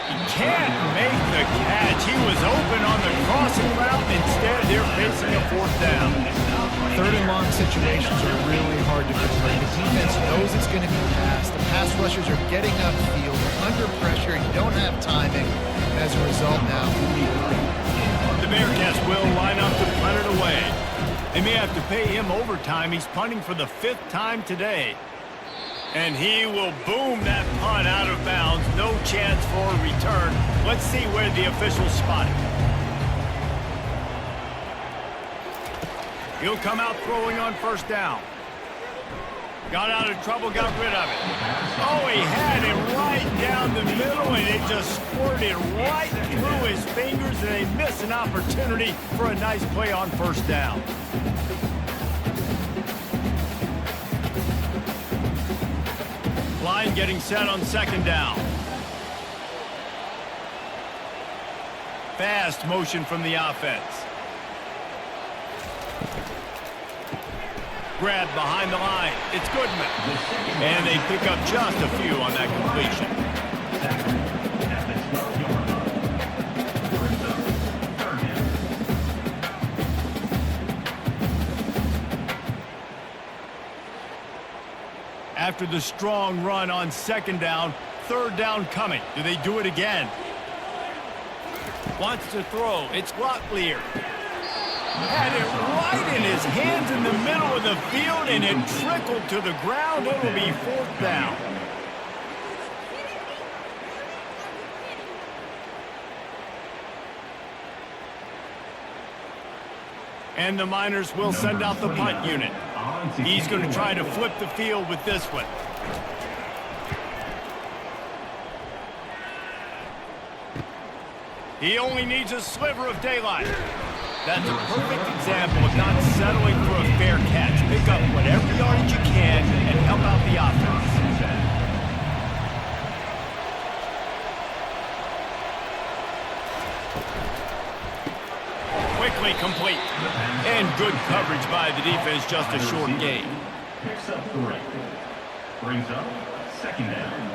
[SPEAKER 1] He can't make the catch. He was open on the crossing route. Instead, they're facing a 4th down.
[SPEAKER 2] 3rd and long situations are really hard to convert. The defense knows it's going to be passed. The pass rushers are getting upfield. They're under pressure. You don't have timing. And as a result now,
[SPEAKER 1] the BearKats will line up to punt it away. They may have to pay him overtime. He's punting for the 5th time today. And he will boom that punt out of bounds. No chance for a return. Let's see where the officials spot it. He'll come out throwing on 1st down. Got out of trouble, got rid of it. Oh, he had it right down the middle, and it just squirted right through his fingers, and they miss an opportunity for a nice play on 1st down. Line getting set on 2nd down. Fast motion from the offense. Grab behind the line. It's Goodman. And they pick up just a few on that completion. After the strong run on 2nd down, 3rd down coming. Do they do it again? Wants to throw. It's Locklear. Had it right in his hands in the middle of the field, and it trickled to the ground. It'll be 4th down. And the Miners will send out the punt unit. He's going to try to flip the field with this one. He only needs a sliver of daylight. That's a perfect example of not settling for a fair catch. Pick up whatever yardage you can and help out the offense. Quickly complete. And good coverage by the defense, just a short gain.
[SPEAKER 4] Picks up 3. Brings up Second down.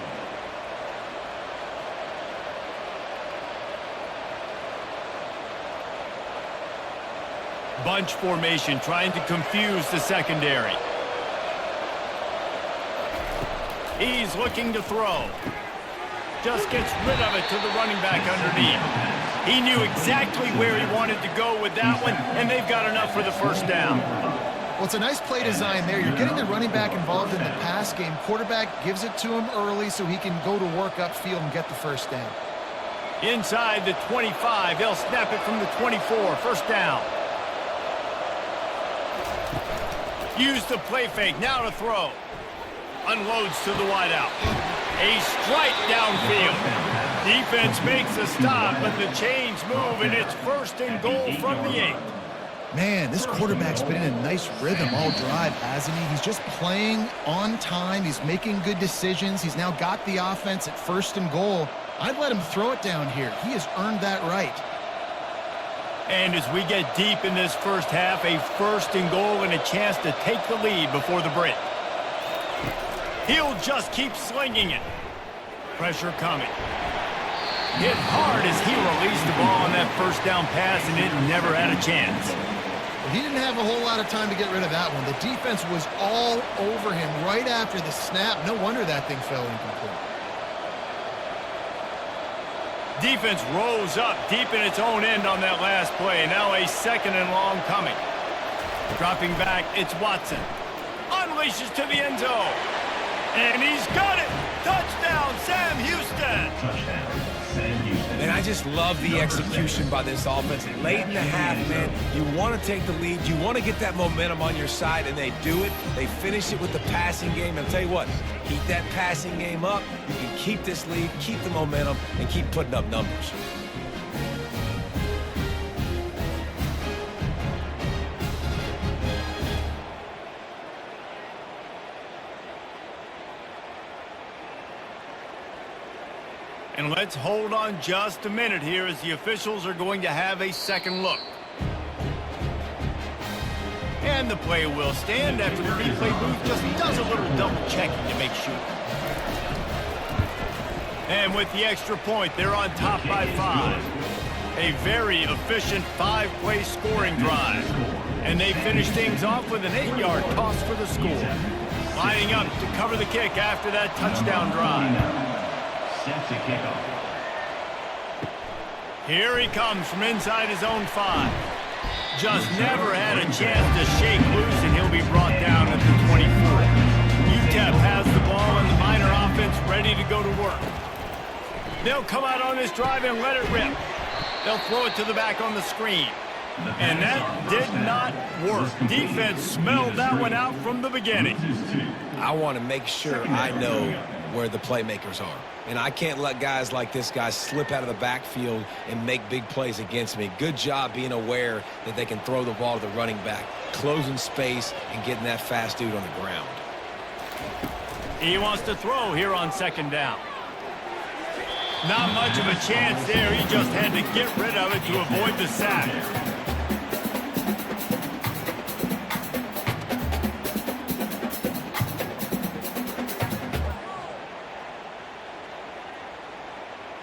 [SPEAKER 1] Bunch formation trying to confuse the secondary. He's looking to throw. Just gets rid of it to the running back underneath. He knew exactly where he wanted to go with that one, and they've got enough for the first down.
[SPEAKER 2] Well, it's a nice play design there. You're getting the running back involved in the pass game. Quarterback gives it to him early so he can go to work upfield and get the first down.
[SPEAKER 1] Inside the 25, they'll snap it from the 24. First down. Use the play fake, now to throw. Unloads to the wideout. A strike downfield. Defense makes a stop, but the chains move, and it's first and goal from the 8.
[SPEAKER 2] Man, this quarterback's been in a nice rhythm all drive, hasn't he? He's just playing on time. He's making good decisions. He's now got the offense at first and goal. I'd let him throw it down here. He has earned that right.
[SPEAKER 1] And as we get deep in this first half, a first and goal and a chance to take the lead before the break. He'll just keep slinging it. Pressure coming. Hit hard as he released the ball on that first down pass, and it never had a chance.
[SPEAKER 2] He didn't have a whole lot of time to get rid of that one. The defense was all over him right after the snap. No wonder that thing fell incomplete.
[SPEAKER 1] Defense rose up deep in its own end on that last play. Now a second and long coming. Dropping back, it's Watson. Unleashes to the end zone. And he's got it! Touchdown, Sam Houston!
[SPEAKER 4] Touchdown, Sam Houston.
[SPEAKER 3] And I just love the execution by this offense. Late in the half, man, you want to take the lead. You want to get that momentum on your side, and they do it. They finish it with the passing game. And I'll tell you what, keep that passing game up. You can keep this lead, keep the momentum, and keep putting up numbers.
[SPEAKER 1] And let's hold on just a minute here as the officials are going to have a second look. And the play will stand after the replay booth just does a little double checking to make sure. And with the extra point, they're on top by 5. A very efficient 5-play scoring drive. And they finish things off with an 8-yard toss for the score. Lining up to cover the kick after that touchdown drive.
[SPEAKER 4] Set to kick off.
[SPEAKER 1] Here he comes from inside his own 5. Just never had a chance to shake loose, and he'll be brought down at the 24. UTEP has the ball and the Miner offense ready to go to work. They'll come out on this drive and let it rip. They'll throw it to the back on the screen. And that did not work. Defense smelled that one out from the beginning.
[SPEAKER 3] I want to make sure I know where the playmakers are. And I can't let guys like this guy slip out of the backfield and make big plays against me. Good job being aware that they can throw the ball to the running back, closing space, and getting that fast dude on the ground.
[SPEAKER 1] He wants to throw here on second down. Not much of a chance there. He just had to get rid of it to avoid the sack.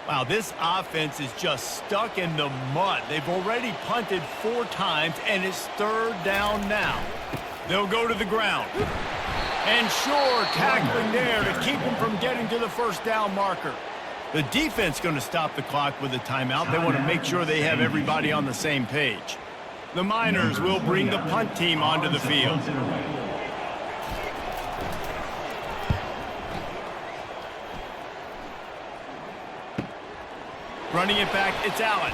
[SPEAKER 1] Wow, this offense is just stuck in the mud. They've already punted 4 times, and it's third down now. They'll go to the ground. And sure, tackling there to keep them from getting to the first down marker. The defense going to stop the clock with a timeout. They want to make sure they have everybody on the same page. The Miners will bring the punt team onto the field. Running it back, it's Allen.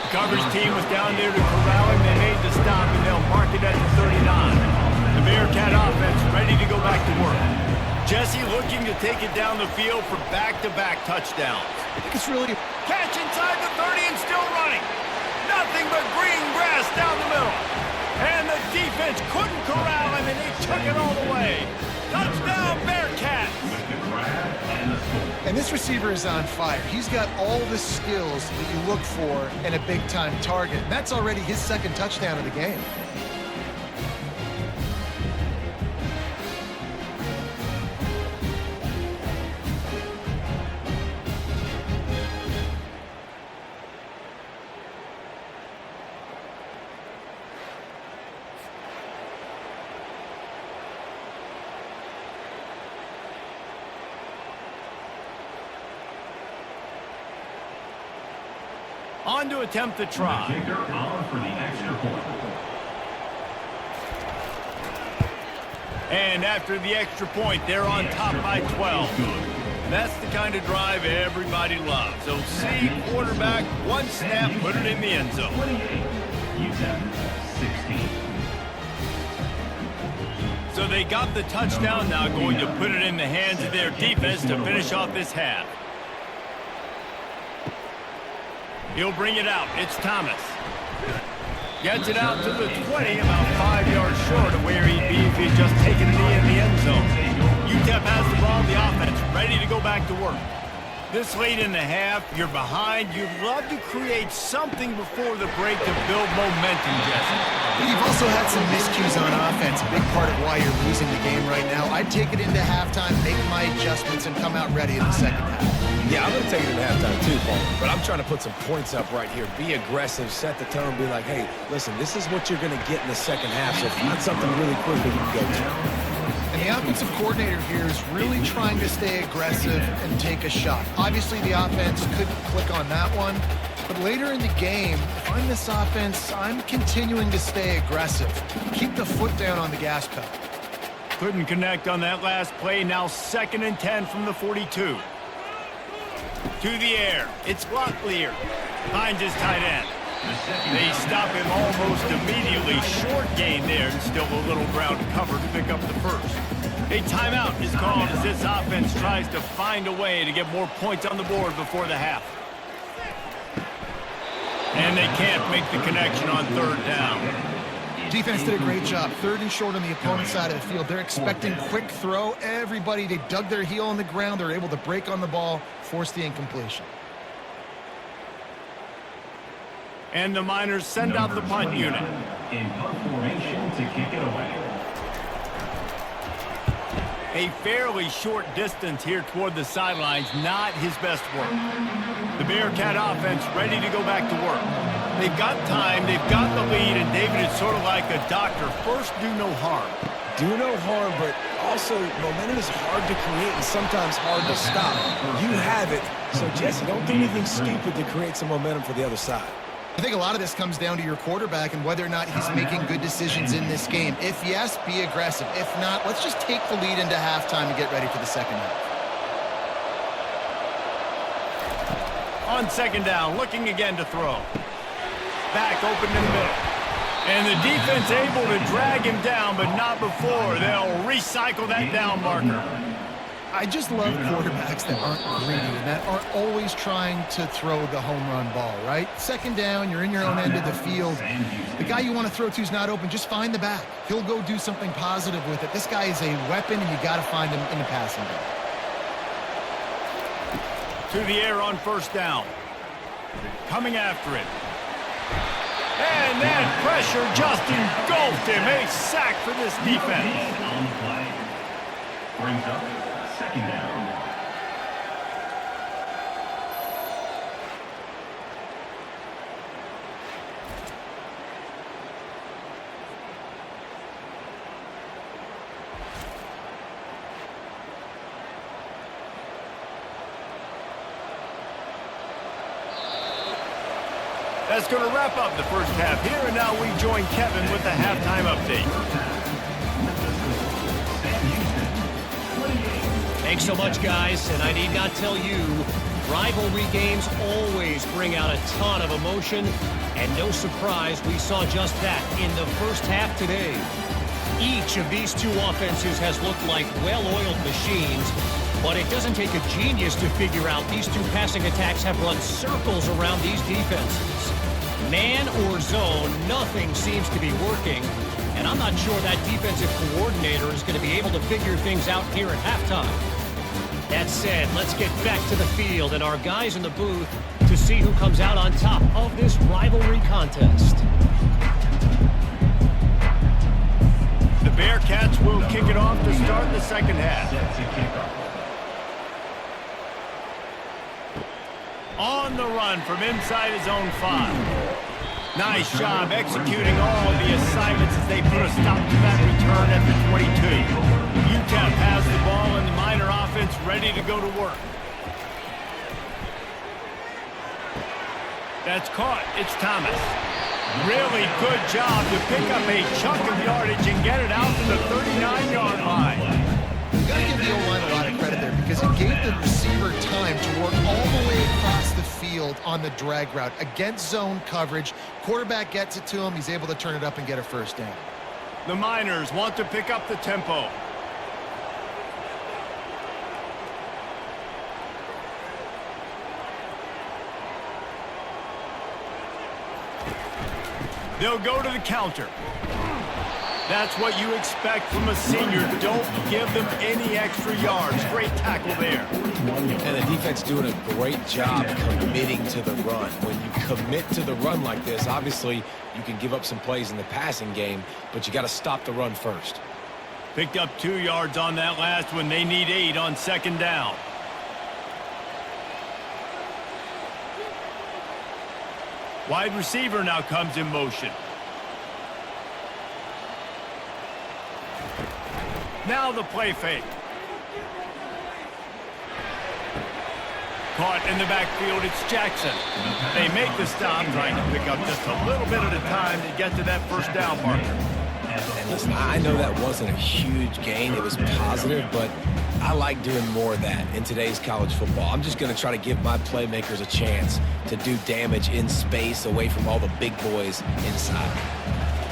[SPEAKER 1] Coverage team was down there to corral him. They made the stop, and they'll mark it at the 39. The BearKat offense ready to go back to work. Jesse looking to take it down the field for back-to-back touchdowns.
[SPEAKER 2] I think it's really...
[SPEAKER 1] Catch inside the 30 and still running. Nothing but green grass down the middle. And the defense couldn't corral him, and they took it all the way. Touchdown, BearKats!
[SPEAKER 2] And this receiver is on fire. He's got all the skills that you look for in a big-time target. That's already his second touchdown of the game.
[SPEAKER 1] On to attempt the
[SPEAKER 4] The
[SPEAKER 1] try.
[SPEAKER 4] kicker on for the extra point.
[SPEAKER 1] And after the extra point, they're on top by 12. That's the kind of drive everybody loves. So see quarterback, one snap, put it in the end zone.
[SPEAKER 4] 28, UTEP 16.
[SPEAKER 1] So they got the touchdown, now going to put it in the hands of their defense to finish off this half. He'll bring it out. It's Thomas. Gets it out to the 20, about 5 yards short of where he'd be if he'd just taken a knee in the end zone. UTEP has the ball, the offense ready to go back to work. This late in the half, you're behind. You'd love to create something before the break to build momentum, Jesse.
[SPEAKER 2] But you've also had some miscues on offense, a big part of why you're losing the game right now. I'd take it into halftime, make my adjustments, and come out ready in the second half.
[SPEAKER 3] Yeah, I'm going to take it in halftime too, Paul. But I'm trying to put some points up right here. Be aggressive, set the tone, be like, hey, listen, this is what you're going to get in the second half, so find something really quick that you can go to.
[SPEAKER 2] And the offensive coordinator here is really trying to stay aggressive and take a shot. Obviously, the offense couldn't click on that one. But later in the game, if I'm this offense, I'm continuing to stay aggressive. Keep the foot down on the gas pedal.
[SPEAKER 1] Couldn't connect on that last play. Now 2nd and 10 from the 42. To the air. It's Locklear. Finds his tight end. They stop him almost immediately. Short gain there, and still a little ground to cover to pick up the first. A timeout is called as this offense tries to find a way to get more points on the board before the half. And they can't make the connection on 3rd down.
[SPEAKER 2] Defense did a great job. 3rd and short on the opponent's side of the field. They're expecting quick throw. Everybody, they dug their heel on the ground. They're able to break on the ball, force the incompletion.
[SPEAKER 1] And the Miners send out the punt unit.
[SPEAKER 4] In punt formation to kick it away.
[SPEAKER 1] A fairly short distance here toward the sidelines, not his best work. The BearKat offense ready to go back to work. They've got time, they've got the lead, and David, it's sort of like a doctor. First, do no harm.
[SPEAKER 3] Do no harm, but also momentum is hard to create and sometimes hard to stop. You have it, so Jesse, don't do anything stupid to create some momentum for the other side.
[SPEAKER 2] I think a lot of this comes down to your quarterback and whether or not he's making good decisions in this game. If yes, be aggressive. If not, let's just take the lead into halftime and get ready for the second half.
[SPEAKER 1] On 2nd down, looking again to throw. Back open in the middle. And the defense able to drag him down, but not before. They'll recycle that down marker.
[SPEAKER 2] I just love quarterbacks that aren't greedy and that aren't always trying to throw the home run ball, right? 2nd down, you're in your own end of the field. The guy you want to throw to is not open. Just find the back. He'll go do something positive with it. This guy is a weapon, and you got to find him in the passing game.
[SPEAKER 1] To the air on 1st down. Coming after it. And that pressure just engulfed him. A sack for this defense.
[SPEAKER 4] On the play. Brings up 2nd down.
[SPEAKER 1] That's going to wrap up the first half here, and now we join Kevin with the halftime update.
[SPEAKER 5] Thanks so much, guys, and I need not tell you, rivalry games always bring out a ton of emotion, and no surprise, we saw just that in the first half today. Each of these two offenses has looked like well-oiled machines, but it doesn't take a genius to figure out these two passing attacks have run circles around these defenses. Man or zone, nothing seems to be working, and I'm not sure that defensive coordinator is going to be able to figure things out here at halftime. That said, let's get back to the field and our guys in the booth to see who comes out on top of this rivalry contest.
[SPEAKER 1] The BearKats will kick it off to start the second half.
[SPEAKER 4] Set to kick off.
[SPEAKER 1] On the run from inside his own 5. Nice job executing all of the assignments as they put a stop to that return at the 22. UTEP has the ball and the Miner offense ready to go to work. That's caught. It's Thomas. Really good job to pick up a chunk of yardage and get it out to the 39-yard line.
[SPEAKER 2] You got to give the O-line a lot of credit there because it gave the receiver time to work all the way across the field on the drag route against zone coverage. Quarterback gets it to him. He's able to turn it up and get a first down.
[SPEAKER 1] The Miners want to pick up the tempo. They'll go to the counter. That's what you expect from a senior. Don't give them any extra yards. Great tackle there.
[SPEAKER 3] And the defense doing a great job committing to the run. When you commit to the run like this, obviously you can give up some plays in the passing game, but you got to stop the run first.
[SPEAKER 1] Picked up 2 yards on that last one. They need 8 on second down. Wide receiver now comes in motion. Now the play fake. Caught in the backfield, it's Jackson. They make the stop, trying to pick up just a little bit at a time to get to that first down marker.
[SPEAKER 3] And listen, I know that wasn't a huge gain. It was positive, but I like doing more of that in today's college football. I'm just going to try to give my playmakers a chance to do damage in space away from all the big boys inside.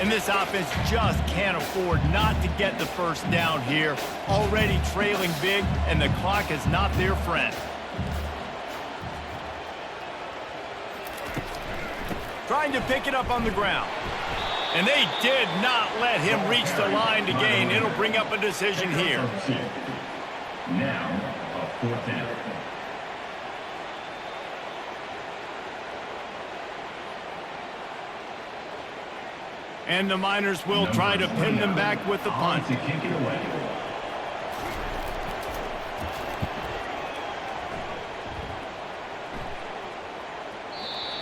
[SPEAKER 1] And this offense just can't afford not to get the first down here. Already trailing big, and the clock is not their friend. Trying to pick it up on the ground. And they did not let him reach the line to gain. It'll bring up a decision here.
[SPEAKER 4] Now, a 4th down.
[SPEAKER 1] And the Miners will try to pin them back with the punt.
[SPEAKER 4] To kick it away.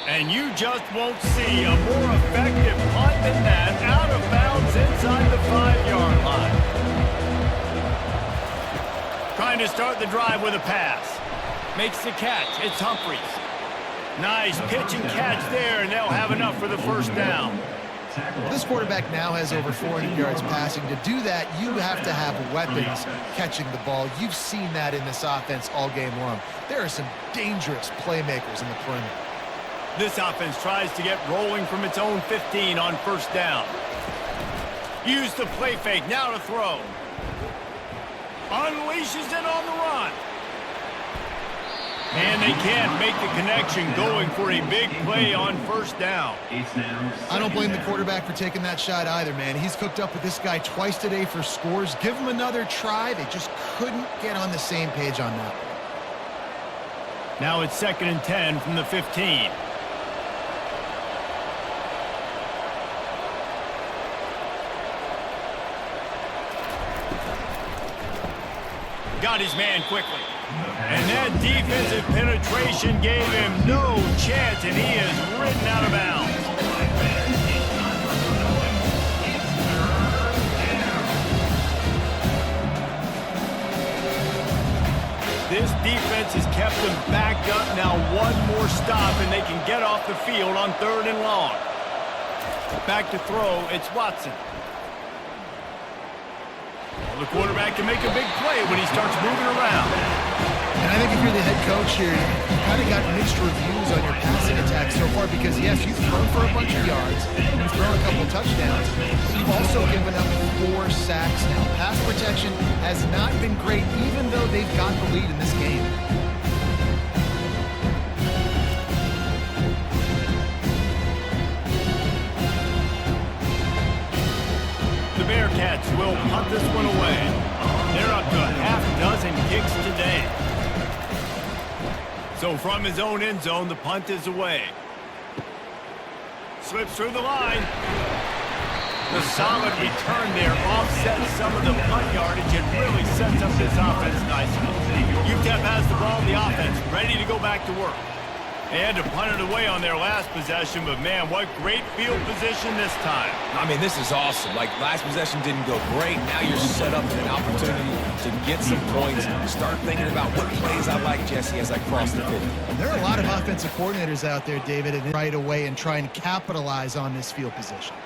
[SPEAKER 1] And you just won't see a more effective punt than that, out of bounds inside the 5-yard line. Trying to start the drive with a pass. Makes the catch. It's Humphries. Nice pitch and catch there, and they'll have enough for the first down.
[SPEAKER 2] This quarterback now has over 400 yards passing. To do that, you have to have weapons catching the ball. You've seen that in this offense all game long. There are some dangerous playmakers in the perimeter.
[SPEAKER 1] This offense tries to get rolling from its own 15 on first down. Use the play fake, now to throw. Unleashes it on the run. And they can't make the connection, going for a big play on first down.
[SPEAKER 2] I don't blame the quarterback for taking that shot either, man. He's cooked up with this guy twice today for scores. Give him another try. They just couldn't get on the same page on that.
[SPEAKER 1] Now it's 2nd and 10 from the 15. Got his man quickly. And that defensive penetration gave him no chance, and he is ridden out of bounds. This defense has kept them backed up. Now one more stop, and they can get off the field on 3rd and long. Back to throw, it's Watson. The quarterback can make a big play when he starts moving around.
[SPEAKER 2] And I think if you're the head coach here, you've kind of got mixed reviews on your passing attack so far because, yes, you've thrown for a bunch of yards, you've thrown a couple of touchdowns, but you've also given up 4 sacks now. Pass protection has not been great, even though they've got the lead in this game.
[SPEAKER 1] The BearKats will punt this one away. They're up to a half-dozen kicks today. So from his own end zone, the punt is away. Slips through the line. The solid return there offsets some of the punt yardage and really sets up this offense nicely. UTEP has the ball, the offense ready to go back to work. They had to punt it away on their last possession, but man, what great field position this time.
[SPEAKER 3] I mean, this is awesome. Like, last possession didn't go great. Now you're set up with an opportunity to get some points. Start thinking about what plays I like, Jesse, as I cross the field.
[SPEAKER 2] There are a lot of offensive coordinators out there, David, and right away and trying to capitalize on this field position.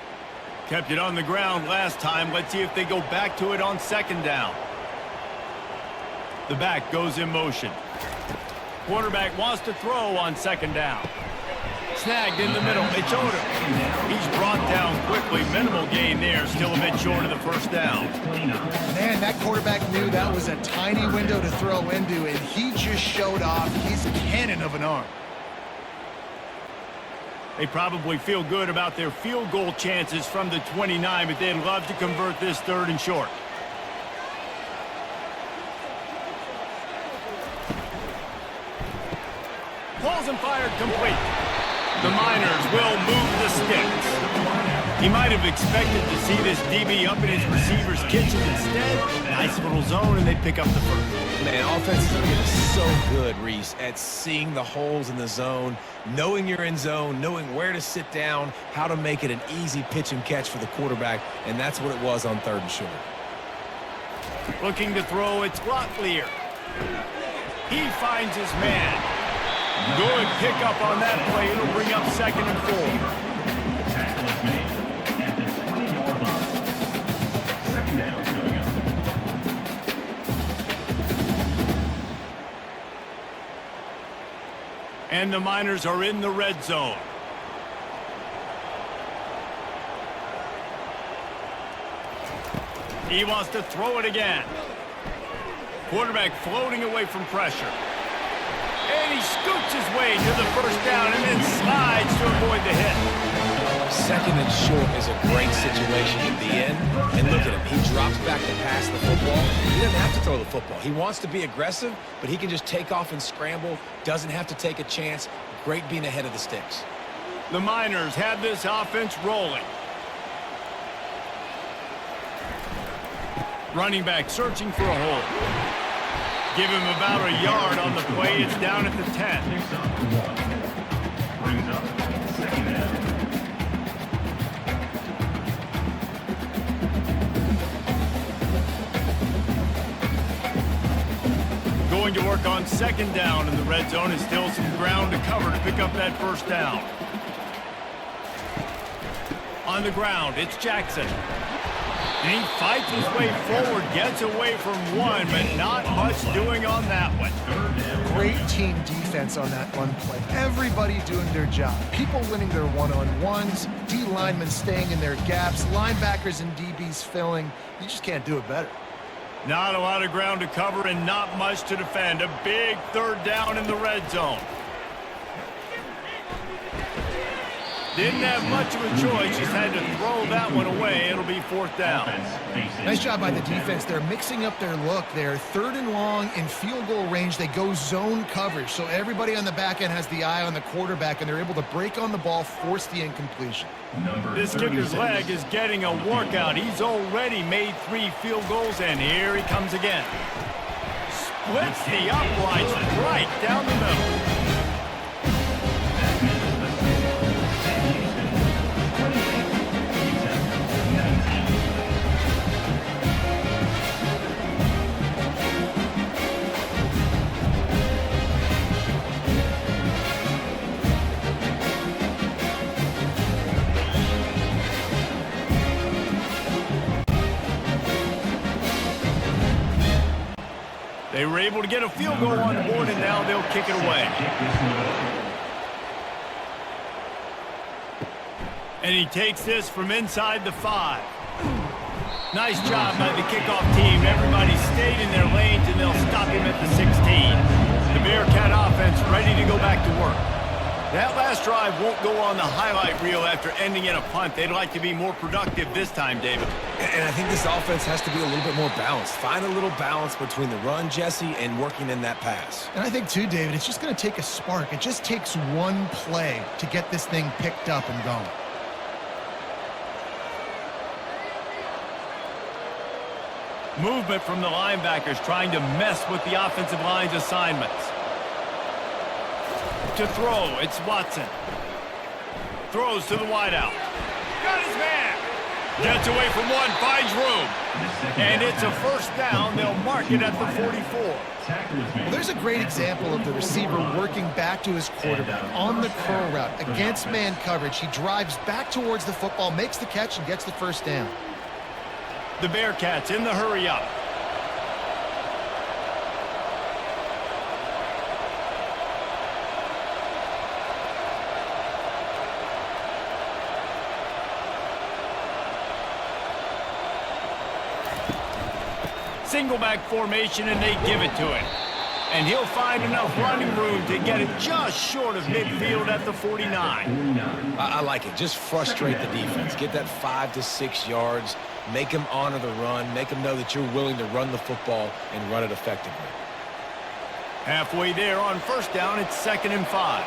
[SPEAKER 1] Kept it on the ground last time. Let's see if they go back to it on second down. The back goes in motion. Quarterback wants to throw on second down. Snagged in the middle. It's Odom. He's brought down quickly. Minimal gain there. Still a bit short of the first down.
[SPEAKER 2] Man, that quarterback knew that was a tiny window to throw into, and he just showed off his cannon of an arm.
[SPEAKER 1] They probably feel good about their field goal chances from the 29, but they'd love to convert this 3rd and short. Balls and fired complete. The Miners will move the sticks. He might have expected to see this DB up in his receiver's kitchen instead. Nice little zone, and they pick up the first.
[SPEAKER 3] Man, offenses are getting so good, Reese, at seeing the holes in the zone, knowing you're in zone, knowing where to sit down, how to make it an easy pitch and catch for the quarterback, and that's what it was on 3rd and short.
[SPEAKER 1] Looking to throw, it's Locklear. He finds his man. Good pickup on that play. It'll bring up 2nd and 4.
[SPEAKER 4] Tackle is made at the 20-yard line. 2nd down coming up.
[SPEAKER 1] And the Miners are in the red zone. He wants to throw it again. Quarterback floating away from pressure. And he scoots his way to the first down and then slides to avoid the hit.
[SPEAKER 3] 2nd and short is a great situation at the end. And look at him. He drops back to pass the football. He doesn't have to throw the football. He wants to be aggressive, but he can just take off and scramble. Doesn't have to take a chance. Great being ahead of the sticks.
[SPEAKER 1] The Miners have this offense rolling. Running back searching for a hole. Give him about a yard on the play. It's down at the 10.
[SPEAKER 4] Picks up 1. Brings up 2nd down.
[SPEAKER 1] Going to work on 2nd down in the red zone, and still some ground to cover to pick up that first down. On the ground, it's Jackson. And he fights his way forward, gets away from one, but not much doing on that one.
[SPEAKER 2] Great team defense on that run play. Everybody doing their job. People winning their one-on-ones, D linemen staying in their gaps, linebackers and DBs filling. You just can't do it better.
[SPEAKER 1] Not a lot of ground to cover and not much to defend. A big 3rd down in the red zone. Didn't have much of a choice, just had to throw that one away. It'll be 4th down.
[SPEAKER 2] Nice job by the defense. They're mixing up their look. They're 3rd and long in field goal range. They go zone coverage, so everybody on the back end has the eye on the quarterback, and they're able to break on the ball, force the incompletion.
[SPEAKER 1] This kicker's leg is getting a workout. He's already made 3 field goals, and here he comes again. Splits the uprights right down the middle. They were able to get a field goal on the board, and now they'll kick it away. And he takes this from inside the 5. Nice job by the kickoff team. Everybody stayed in their lanes, and they'll stop him at the 16. The BearKat offense ready to go back to work. That last drive won't go on the highlight reel after ending in a punt. They'd like to be more productive this time, David.
[SPEAKER 3] And I think this offense has to be a little bit more balanced. Find a little balance between the run, Jesse, and working in that pass.
[SPEAKER 2] And I think, too, David, it's just going to take a spark. It just takes one play to get this thing picked up and going.
[SPEAKER 1] Movement from the linebackers trying to mess with the offensive line's assignments. to throw. It's Watson. Throws to the wideout. Got his man. Gets away from one, finds room. And it's a first down. They'll mark it at the 44.
[SPEAKER 2] Well, there's a great example of the receiver working back to his quarterback on the curl route against man coverage. He drives back towards the football, makes the catch, and gets the first down.
[SPEAKER 1] The BearKats in the hurry up. Single back formation, and they give it to him. And he'll find enough running room to get it just short of midfield at the 49.
[SPEAKER 3] I like it. Just frustrate the defense. Get that 5 to 6 yards. Make them honor the run. Make them know that you're willing to run the football and run it effectively.
[SPEAKER 1] Halfway there on first down, it's 2nd and 5.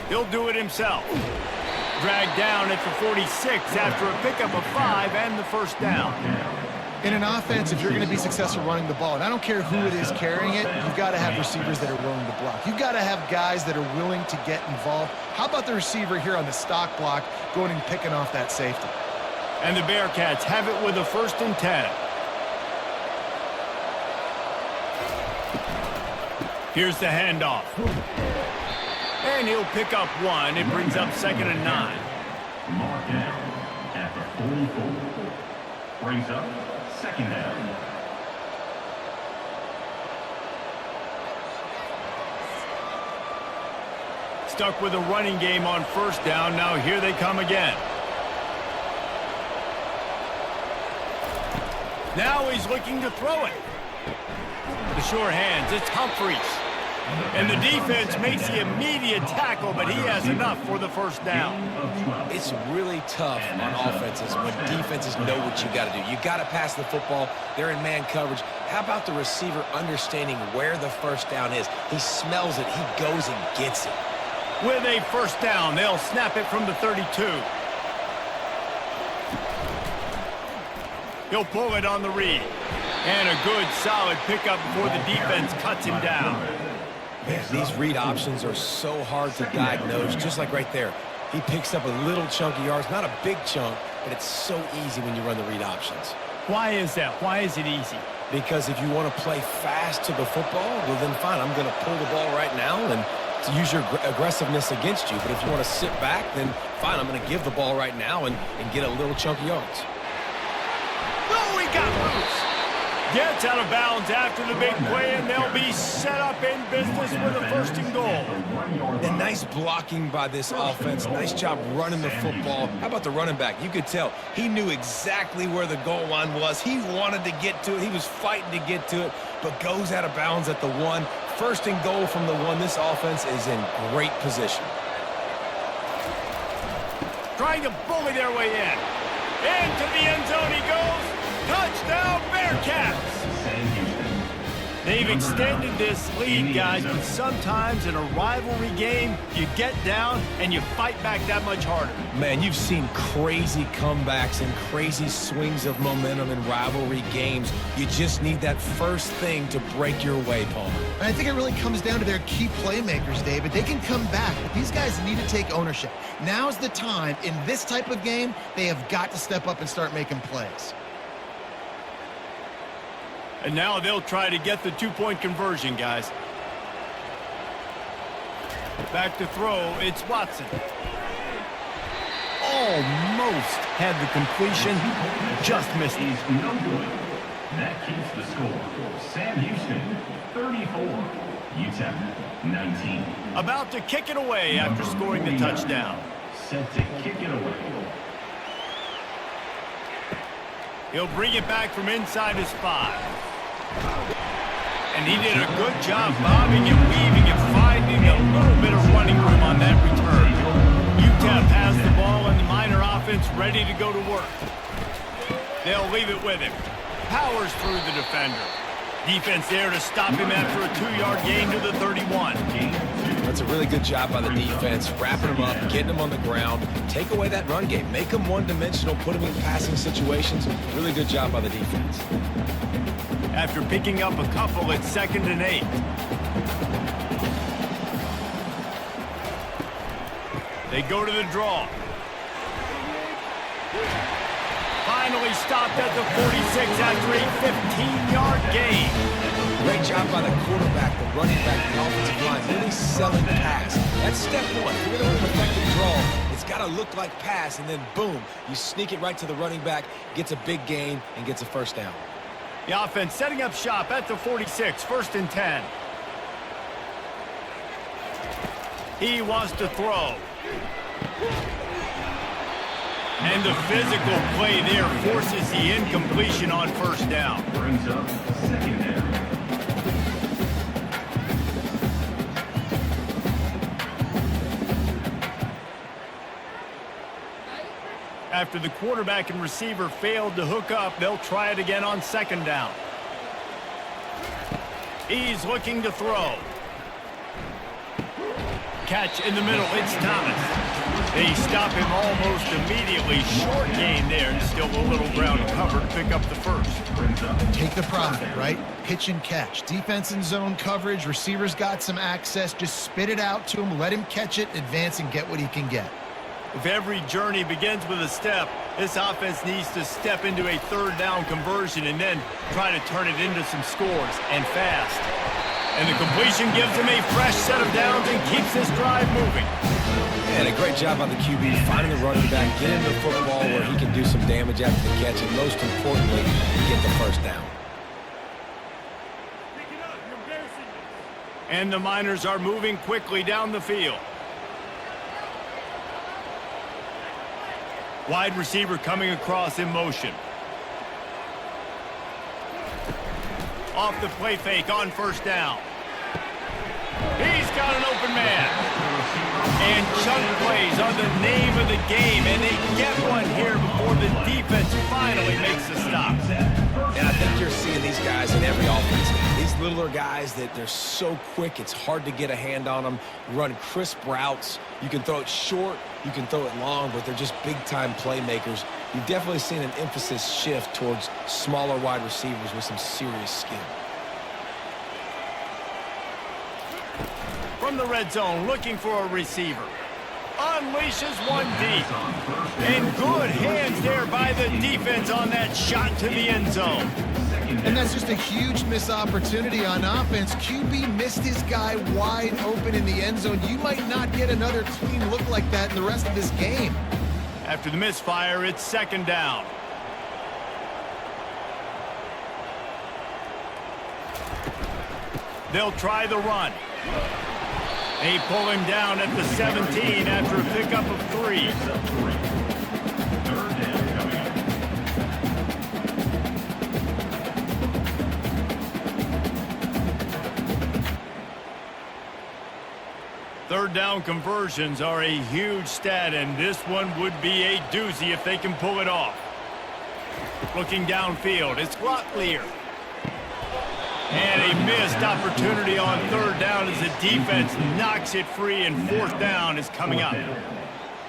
[SPEAKER 1] He'll do it himself. Dragged down at the 46 after a pickup of 5 and the first down.
[SPEAKER 2] In an offense, if you're going to be successful running the ball, and I don't care who it is carrying it, you've got to have receivers that are willing to block. You've got to have guys that are willing to get involved. How about the receiver here on the stock block going and picking off that safety?
[SPEAKER 1] And the BearKats have it with a 1st and 10. Here's the handoff. And he'll pick up 1. It brings up 2nd and 9.
[SPEAKER 4] Mark down at the 44. Brings up 2nd down.
[SPEAKER 1] Stuck with a running game on first down. Now here they come again. Now he's looking to throw it. The sure hands, it's Humphries. And the defense makes the immediate tackle, but he has enough for the first down.
[SPEAKER 3] It's really tough on offenses when defenses know what you got to do. You got to pass the football. They're in man coverage. How about the receiver understanding where the first down is? He smells it. He goes and gets it.
[SPEAKER 1] With a first down, they'll snap it from the 32. He'll pull it on the read. And a good, solid pickup before the defense cuts him down.
[SPEAKER 3] Man, these read options are so hard to diagnose, just like right there. He picks up a little chunk of yards, not a big chunk, but it's so easy when you run the read options.
[SPEAKER 1] Why is that? Why is it easy?
[SPEAKER 3] Because if you want to play fast to the football, well then fine, I'm going to pull the ball right now and to use your aggressiveness against you. But if you want to sit back, then fine, I'm going to give the ball right now and get a little chunk of yards.
[SPEAKER 1] Oh, he got loose. Gets out of bounds after the big play, and they'll be set up in business with a 1st and goal.
[SPEAKER 3] And nice blocking by this offense. Nice job running the football. How about the running back? You could tell he knew exactly where the goal line was. He wanted to get to it. He was fighting to get to it, but goes out of bounds at the 1. 1st and goal from the 1. This offense is in great position.
[SPEAKER 1] Trying to bully their way in. Into the end zone he goes. Touchdown, BearKats! They've extended this lead, guys, but sometimes in a rivalry game, you get down and you fight back that much harder.
[SPEAKER 3] Man, you've seen crazy comebacks and crazy swings of momentum in rivalry games. You just need that first thing to break your way, Palmer.
[SPEAKER 2] And I think it really comes down to their key playmakers, David. They can come back, but these guys need to take ownership. Now's the time. In this type of game, they have got to step up and start making plays.
[SPEAKER 1] And now they'll try to get the 2-point conversion, guys. Back to throw, it's Watson. Almost had the completion, just missed it.
[SPEAKER 4] Is no good. That keeps the score. Sam Houston, 34. UTEP, 19.
[SPEAKER 1] About to kick it away after scoring the touchdown.
[SPEAKER 4] Set to kick it away.
[SPEAKER 1] He'll bring it back from inside his 5. And he did a good job bobbing and weaving and finding a little bit of running room on that return. UTEP has the ball and the Miner offense ready to go to work. They'll leave it with him. Powers through the defender. Defense there to stop him after a 2-yard gain to the 31.
[SPEAKER 3] That's a really good job by the defense, wrapping him up, getting him on the ground, take away that run game, make him one-dimensional, put him in passing situations. Really good job by the defense.
[SPEAKER 1] after picking up a couple at 2nd and 8. They go to the draw. Finally stopped at the 46 after a 15-yard gain.
[SPEAKER 3] Great job by the quarterback, the running back, the offensive line, really selling pass. That's step one. If you're going to run an effective draw, it's got to look like pass, and then boom, you sneak it right to the running back, gets a big gain, and gets a first down.
[SPEAKER 1] The offense setting up shop at the 46, 1st and 10. He wants to throw. And the physical play there forces the incompletion on 1st down.
[SPEAKER 4] Brings up 2nd down.
[SPEAKER 1] After the quarterback and receiver failed to hook up, they'll try it again on 2nd down. He's looking to throw. Catch in the middle, it's Thomas. They stop him almost immediately. Short gain there, and still a little ground cover to pick up the first.
[SPEAKER 2] Take the profit, right? Pitch and catch. Defense in zone coverage. Receivers got some access. Just spit it out to him. Let him catch it, advance, and get what he can get.
[SPEAKER 1] If every journey begins with a step, this offense needs to step into a 3rd down conversion and then try to turn it into some scores, and fast. And the completion gives him a fresh set of downs and keeps this drive moving.
[SPEAKER 3] And a great job on the QB, finding the running back, getting the football where he can do some damage after the catch, and most importantly, get the first down.
[SPEAKER 1] And the Miners are moving quickly down the field. Wide receiver coming across in motion. Off the play fake on 1st down. He's got an open man. And chunk plays are the name of the game, and they get one here before the defense finally makes a stop.
[SPEAKER 3] And I think you're seeing these guys in every offense. These littler guys that they're so quick, it's hard to get a hand on them. Run crisp routes. You can throw it short, you can throw it long, but they're just big-time playmakers. You've definitely seen an emphasis shift towards smaller wide receivers with some serious skill.
[SPEAKER 1] From the red zone, looking for a receiver. Unleashes one deep. And good hands there by the defense on that shot to the end zone.
[SPEAKER 2] And that's just a huge missed opportunity on offense. QB missed his guy wide open in the end zone. You might not get another clean look like that in the rest of this game.
[SPEAKER 1] After the misfire, it's 2nd down. They'll try the run. They pull him down at the 17 after a pickup of 3.
[SPEAKER 4] 3rd down coming up.
[SPEAKER 1] 3rd down conversions are a huge stat, and this one would be a doozy if they can pull it off. Looking downfield, it's Locklear. And a missed opportunity on 3rd down as the defense knocks it free, and 4th down is coming up.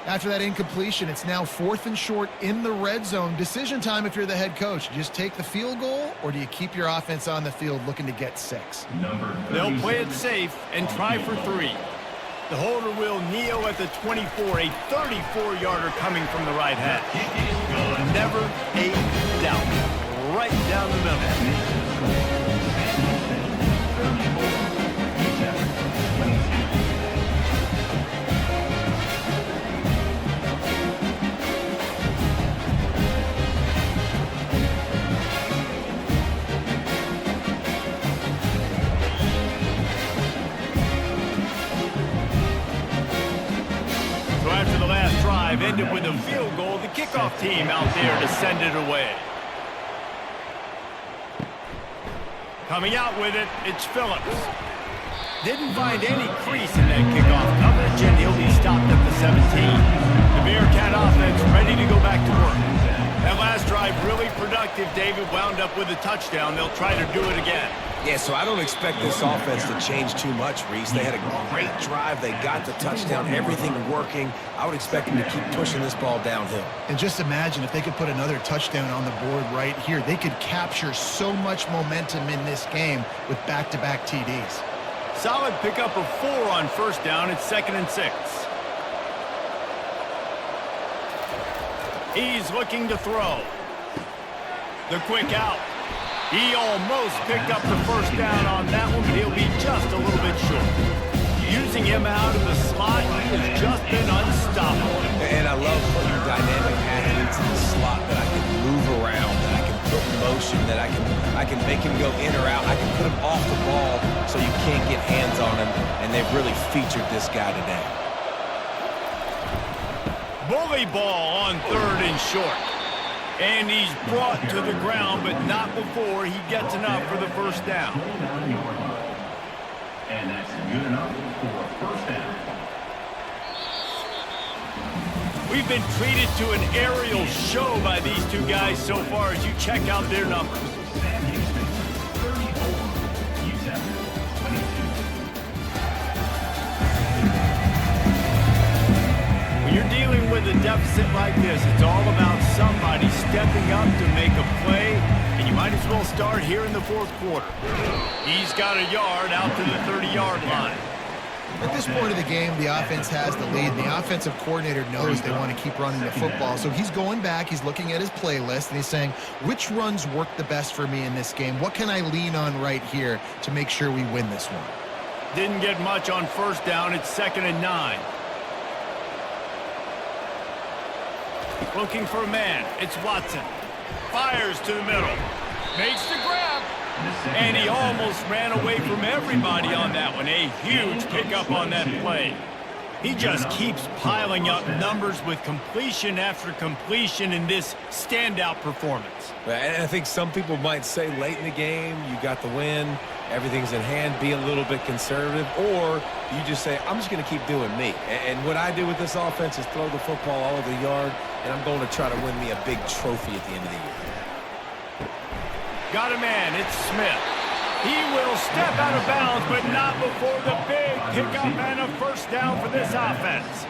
[SPEAKER 2] After that incompletion, it's now 4th and short in the red zone. Decision time if you're the head coach. Just take the field goal, or do you keep your offense on the field looking to get 6?
[SPEAKER 1] They'll play it safe and try for 3. The holder will kneel at the 24, a 34-yarder coming from the right hash. Never a doubt. Right down the middle. After the last drive ended with a field goal, the kickoff team out there to send it away. Coming out with it, it's Phillips. Didn't find any crease in that kickoff coverage, and he'll be stopped at the 17. The BearKat offense ready to go back to work. That last drive really productive. effective. David wound up with a touchdown. They'll try to do it again.
[SPEAKER 3] Yeah, so I don't expect this offense to change too much, Reese. They had a great drive. They got the touchdown, everything working. I would expect them to keep pushing this ball downhill.
[SPEAKER 2] And just imagine if they could put another touchdown on the board right here. They could capture so much momentum in this game with back-to-back TDs.
[SPEAKER 1] Solid pickup of 4 on first down. It's 2nd and 6. He's looking to throw. The quick out. He almost picked up the first down on that one, but he'll be just a little bit short. Using him out of the slot, he has just been unstoppable.
[SPEAKER 3] And I love putting dynamic athletes in the slot that I can move around, that I can put in motion, that I can make him go in or out. I can put him off the ball so you can't get hands on him, and they've really featured this guy today.
[SPEAKER 1] Bully ball on 3rd and short. And he's brought to the ground, but not before he gets enough for the first down.
[SPEAKER 4] And that's good enough for a first down.
[SPEAKER 1] We've been treated to an aerial show by these two guys so far as you check out their numbers.
[SPEAKER 4] Sam Houston, 34. UTEP, 22.
[SPEAKER 1] When you're dealing with a deficit like this, it's all about somebody stepping up to make a play, and you might as well start here in the 4th quarter. He's got a yard out to the 30-yard line.
[SPEAKER 2] At this point of the game, the offense has the lead. The offensive coordinator knows they want to keep running the football. So he's going back, he's looking at his playlist, and he's saying, which runs work the best for me in this game? What can I lean on right here to make sure we win this one?
[SPEAKER 1] Didn't get much on first down. It's 2nd and 9. Looking for a man. It's Watson. Fires to the middle. Makes the grab. And he almost ran away from everybody on that one. A huge pickup on that play. He just keeps piling up numbers with completion after completion in this standout performance.
[SPEAKER 3] And I think some people might say late in the game, you got the win, everything's in hand, be a little bit conservative, or you just say, I'm just going to keep doing me. And what I do with this offense is throw the football all over the yard, and I'm going to try to win me a big trophy at the end of the year.
[SPEAKER 1] Got a man. It's Smith. He will step out of bounds, but not before the big pickup and a first down for this offense.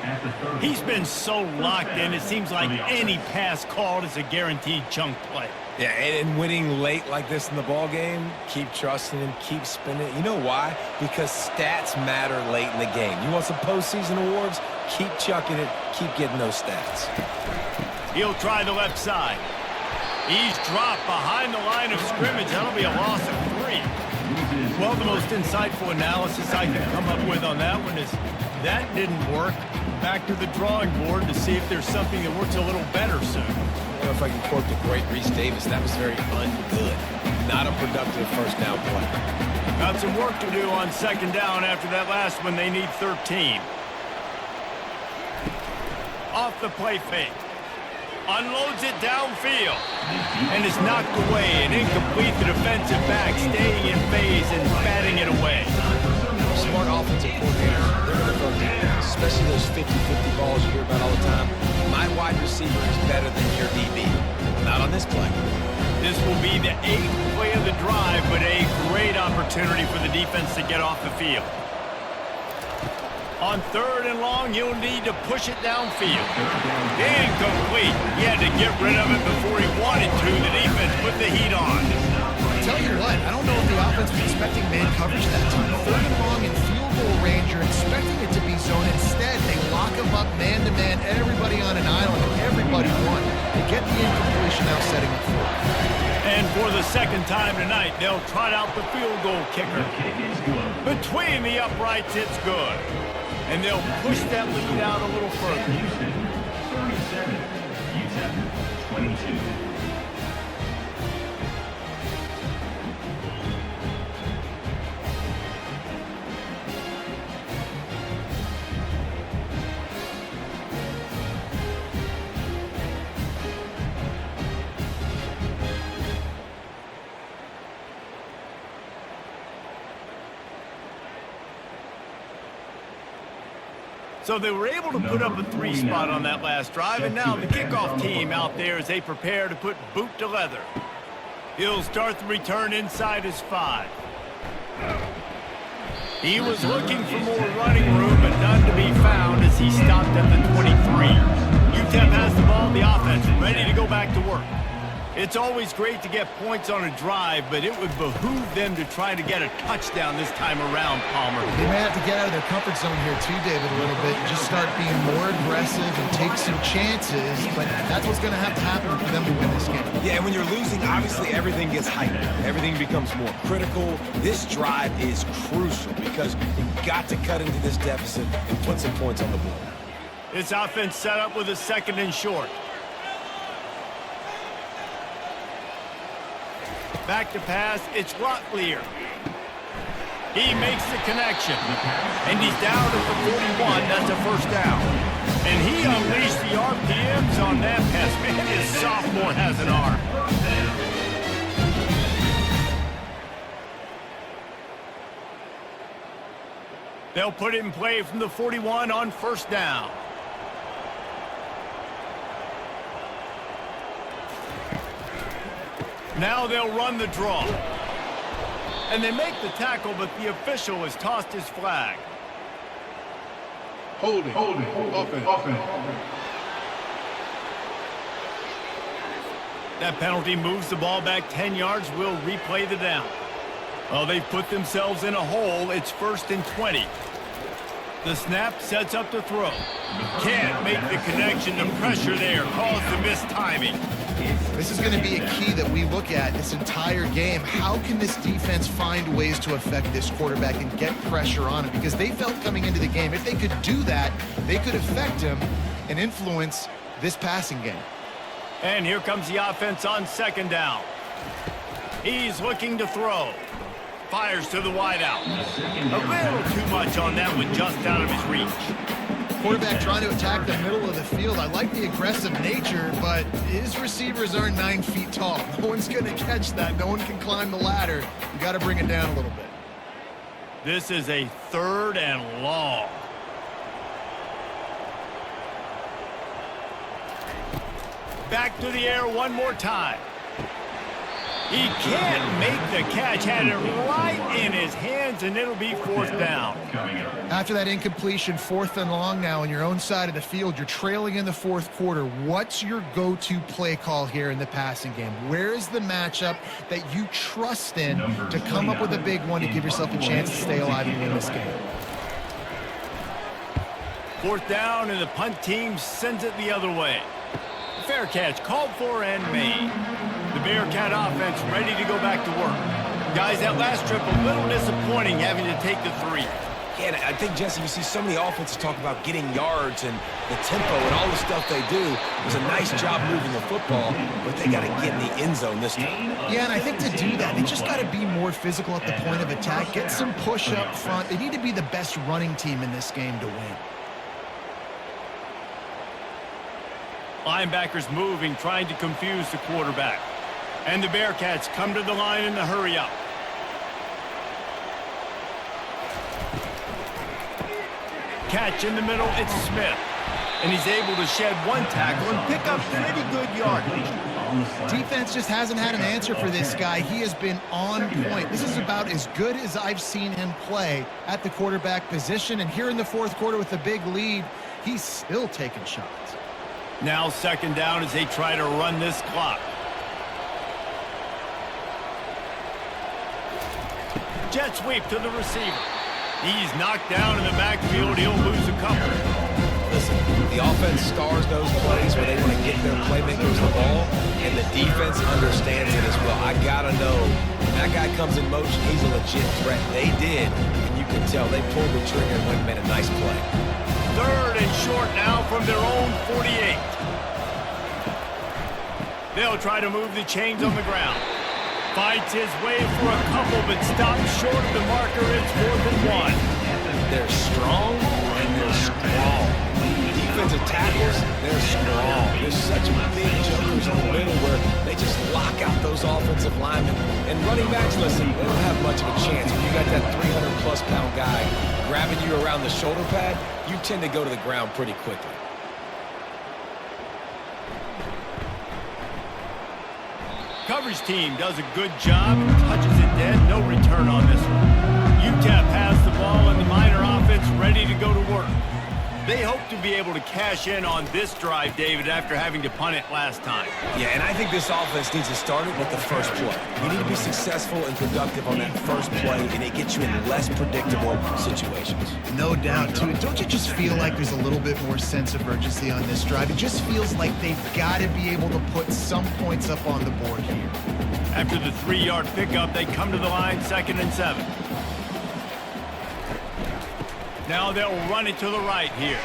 [SPEAKER 1] He's been so locked in, it seems like any pass called is a guaranteed chunk play.
[SPEAKER 3] Yeah, and winning late like this in the ball game, keep trusting him, keep spinning. You know why? Because stats matter late in the game. You want some postseason awards? Keep chucking it, keep getting those stats.
[SPEAKER 1] He'll try the left side. He's dropped behind the line of scrimmage. That'll be a loss of 3. Well, the most insightful analysis I can come up with on that one is that didn't work. Back to the drawing board to see if there's something that works a little better soon.
[SPEAKER 3] I don't know if I can quote the great Reese Davis. That was very ungood. Not a productive first down play.
[SPEAKER 1] Got some work to do on 2nd down after that last one. They need 13. Off the play fake. Unloads it downfield. And is knocked away and incomplete. The defensive back staying in phase and batting it away.
[SPEAKER 3] Smart offensive coordinators, they're going to throw defense, especially those 50-50 balls you hear about all the time. My wide receiver is better than your DB. Not on this play.
[SPEAKER 1] This will be the 8th play of the drive, but a great opportunity for the defense to get off the field. On 3rd and long, you'll need to push it downfield. Incomplete. He had to get rid of it before he wanted to. The defense put the heat on.
[SPEAKER 2] I'll tell you what, I don't know if the offense was expecting man coverage that time. 3rd and long in field goal range, you're expecting it to be zone. Instead, they lock him up man-to-man, everybody on an island, and everybody won. They get the incompletion now setting up for it.
[SPEAKER 1] And for the 2nd time tonight, they'll trot out the field goal kicker. Between the uprights, it's good. And they'll push that lead out a little further.
[SPEAKER 4] Houston, 37. UTEP, 22.
[SPEAKER 1] So they were able to put up a 3 spot on that last drive, and now the kickoff team out there as they prepare to put boot to leather. He'll start the return inside his 5. He was looking for more running room, but none to be found as he stopped at the 23. UTEP has the ball, the offense ready to go back to work. It's always great to get points on a drive, but it would behoove them to try to get a touchdown this time around, Palmer.
[SPEAKER 2] They may have to get out of their comfort zone here too, David, a little bit. Just start being more aggressive and take some chances, but that's what's going to happen for them to win this game.
[SPEAKER 3] Yeah, and when you're losing, obviously everything gets heightened. Everything becomes more critical. This drive is crucial because you've got to cut into this deficit and put some points on the board.
[SPEAKER 1] This offense set up with a 2nd and short. Back to pass, it's Rotlier. He makes the connection. And he's down at the 41, that's a 1st down. And he unleashed the RPMs on that pass. Man, his sophomore has an arm. They'll put it in play from the 41 on 1st down. Now they'll run the draw. And they make the tackle, but the official has tossed his flag.
[SPEAKER 6] Holding. Offense.
[SPEAKER 1] That penalty moves the ball back 10 yards. We'll replay the down. Well, they've put themselves in a hole. It's 1st and 20. The snap sets up the throw. Can't make the connection. The pressure there caused the missed timing.
[SPEAKER 2] This is going to be a key that we look at this entire game. How can this defense find ways to affect this quarterback and get pressure on him? Because they felt coming into the game, if they could do that, they could affect him and influence this passing game.
[SPEAKER 1] And here comes the offense on 2nd down. He's looking to throw. Fires to the wideout. A little too much on that one, just out of his reach.
[SPEAKER 2] Quarterback trying to attack the middle of the field. I like the aggressive nature, but his receivers aren't 9 feet tall. No one's going to catch that. No one can climb the ladder. You got to bring it down a little bit.
[SPEAKER 1] This is a 3rd and long. Back to the air one more time. He can't make the catch. Had it right in his hands, and it'll be 4th down.
[SPEAKER 2] After that incompletion, 4th and long now on your own side of the field, you're trailing in the 4th quarter. What's your go-to play call here in the passing game? Where is the matchup that you trust in to come up with a big one to give yourself a chance to stay alive and win this game?
[SPEAKER 1] 4th down, and the punt team sends it the other way. Fair catch called for and made. The BearKat offense ready to go back to work. Guys, that last trip a little disappointing having to take the 3.
[SPEAKER 3] Yeah, I think, Jesse, you see so many offenses talk about getting yards and the tempo and all the stuff they do. It was a nice job moving the football, but they got to get in the end zone this time.
[SPEAKER 2] Yeah, and I think to do that, they just got to be more physical at the point of attack, get some push up front. They need to be the best running team in this game to win.
[SPEAKER 1] Linebackers moving, trying to confuse the quarterback. And the BearKats come to the line in the hurry-up. Catch in the middle, it's Smith. And he's able to shed one tackle and pick up pretty good yardage.
[SPEAKER 2] Defense just hasn't had an answer for this guy. He has been on point. This is about as good as I've seen him play at the quarterback position. And here in the 4th quarter with a big lead, he's still taking shots.
[SPEAKER 1] Now 2nd down as they try to run this clock. Jet sweep to the receiver. He's knocked down in the backfield. He'll lose a couple.
[SPEAKER 3] Listen, the offense stars those plays where they want to get their playmakers the ball, and the defense understands it as well. I got to know, when that guy comes in motion, he's a legit threat. They did, and you can tell they pulled the trigger and went and made a nice play.
[SPEAKER 1] 3rd and short now from their own 48. They'll try to move the chains on the ground. Fights his way for a couple, but stops short of the marker. It's 4th and 1.
[SPEAKER 3] They're strong, and they're strong. Defensive tackles, they're strong. There's such big jumpers in the middle where they just lock out those offensive linemen. And running backs, listen, they don't have much of a chance. When you got that 300-plus pound guy grabbing you around the shoulder pad, you tend to go to the ground pretty
[SPEAKER 1] coverage team does a good job and touches it dead. No return on this one. UTEP has the ball and the Miner offense ready to go to work. They hope to be able to cash in on this drive, David, after having to punt it last time.
[SPEAKER 3] Yeah, and I think this offense needs to start it with the first play. You need to be successful and productive on that first play, and it gets you in less predictable situations.
[SPEAKER 2] No doubt, too. Don't you just feel like there's a little bit more sense of urgency on this drive? It just feels like they've got to be able to put some points up on the board here.
[SPEAKER 1] After the 3-yard pickup, they come to the line, 2nd and 7. Now they'll run it to the right here.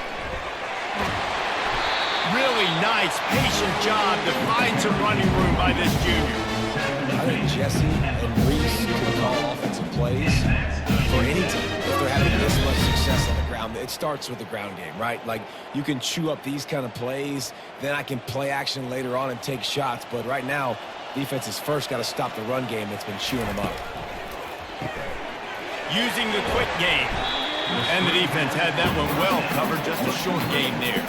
[SPEAKER 1] Really nice, patient job to find some running room by this junior.
[SPEAKER 3] I think Jesse and Reese can call offensive plays for any team if they're having this much success on the ground. It starts with the ground game, right? Like, you can chew up these kind of plays, then I can play action later on and take shots. But right now, defense has first got to stop the run game that's been chewing them up.
[SPEAKER 1] Using the quick game. And the defense had that one well covered, just a short game there.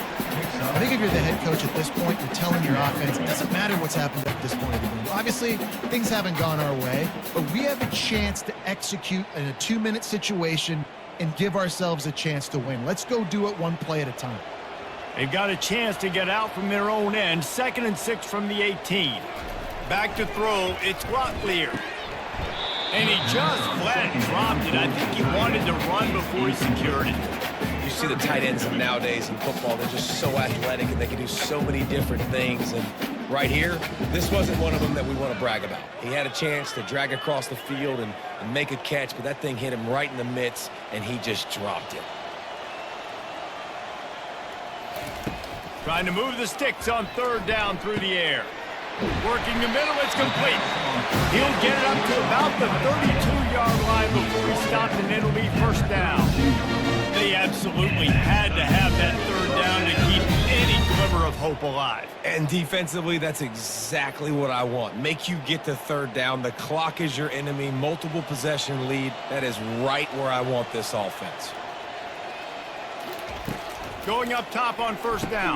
[SPEAKER 2] I think if you're the head coach at this point, you're telling your offense, it doesn't matter what's happened at this point of the game. Obviously, things haven't gone our way, but we have a chance to execute in a 2-minute situation and give ourselves a chance to win. Let's go do it one play at a time.
[SPEAKER 1] They've got a chance to get out from their own end. 2nd and 6 from the 18. Back to throw, it's Locklear. And he just flat dropped it. I think he wanted to run before he secured it.
[SPEAKER 3] You see the tight ends nowadays in football, they're just so athletic and they can do so many different things. And right here, this wasn't one of them that we want to brag about. He had a chance to drag across the field and make a catch, but that thing hit him right in the midst, and he just dropped it.
[SPEAKER 1] Trying to move the sticks on 3rd down through the air. Working the middle, it's complete. He'll get it up to about the 32-yard line before he stops, and it'll be 1st down. They absolutely had to have that 3rd down to keep any glimmer of hope alive.
[SPEAKER 3] And defensively, that's exactly what I want. Make you get to 3rd down. The clock is your enemy. Multiple possession lead. That is right where I want this offense.
[SPEAKER 1] Going up top on 1st down.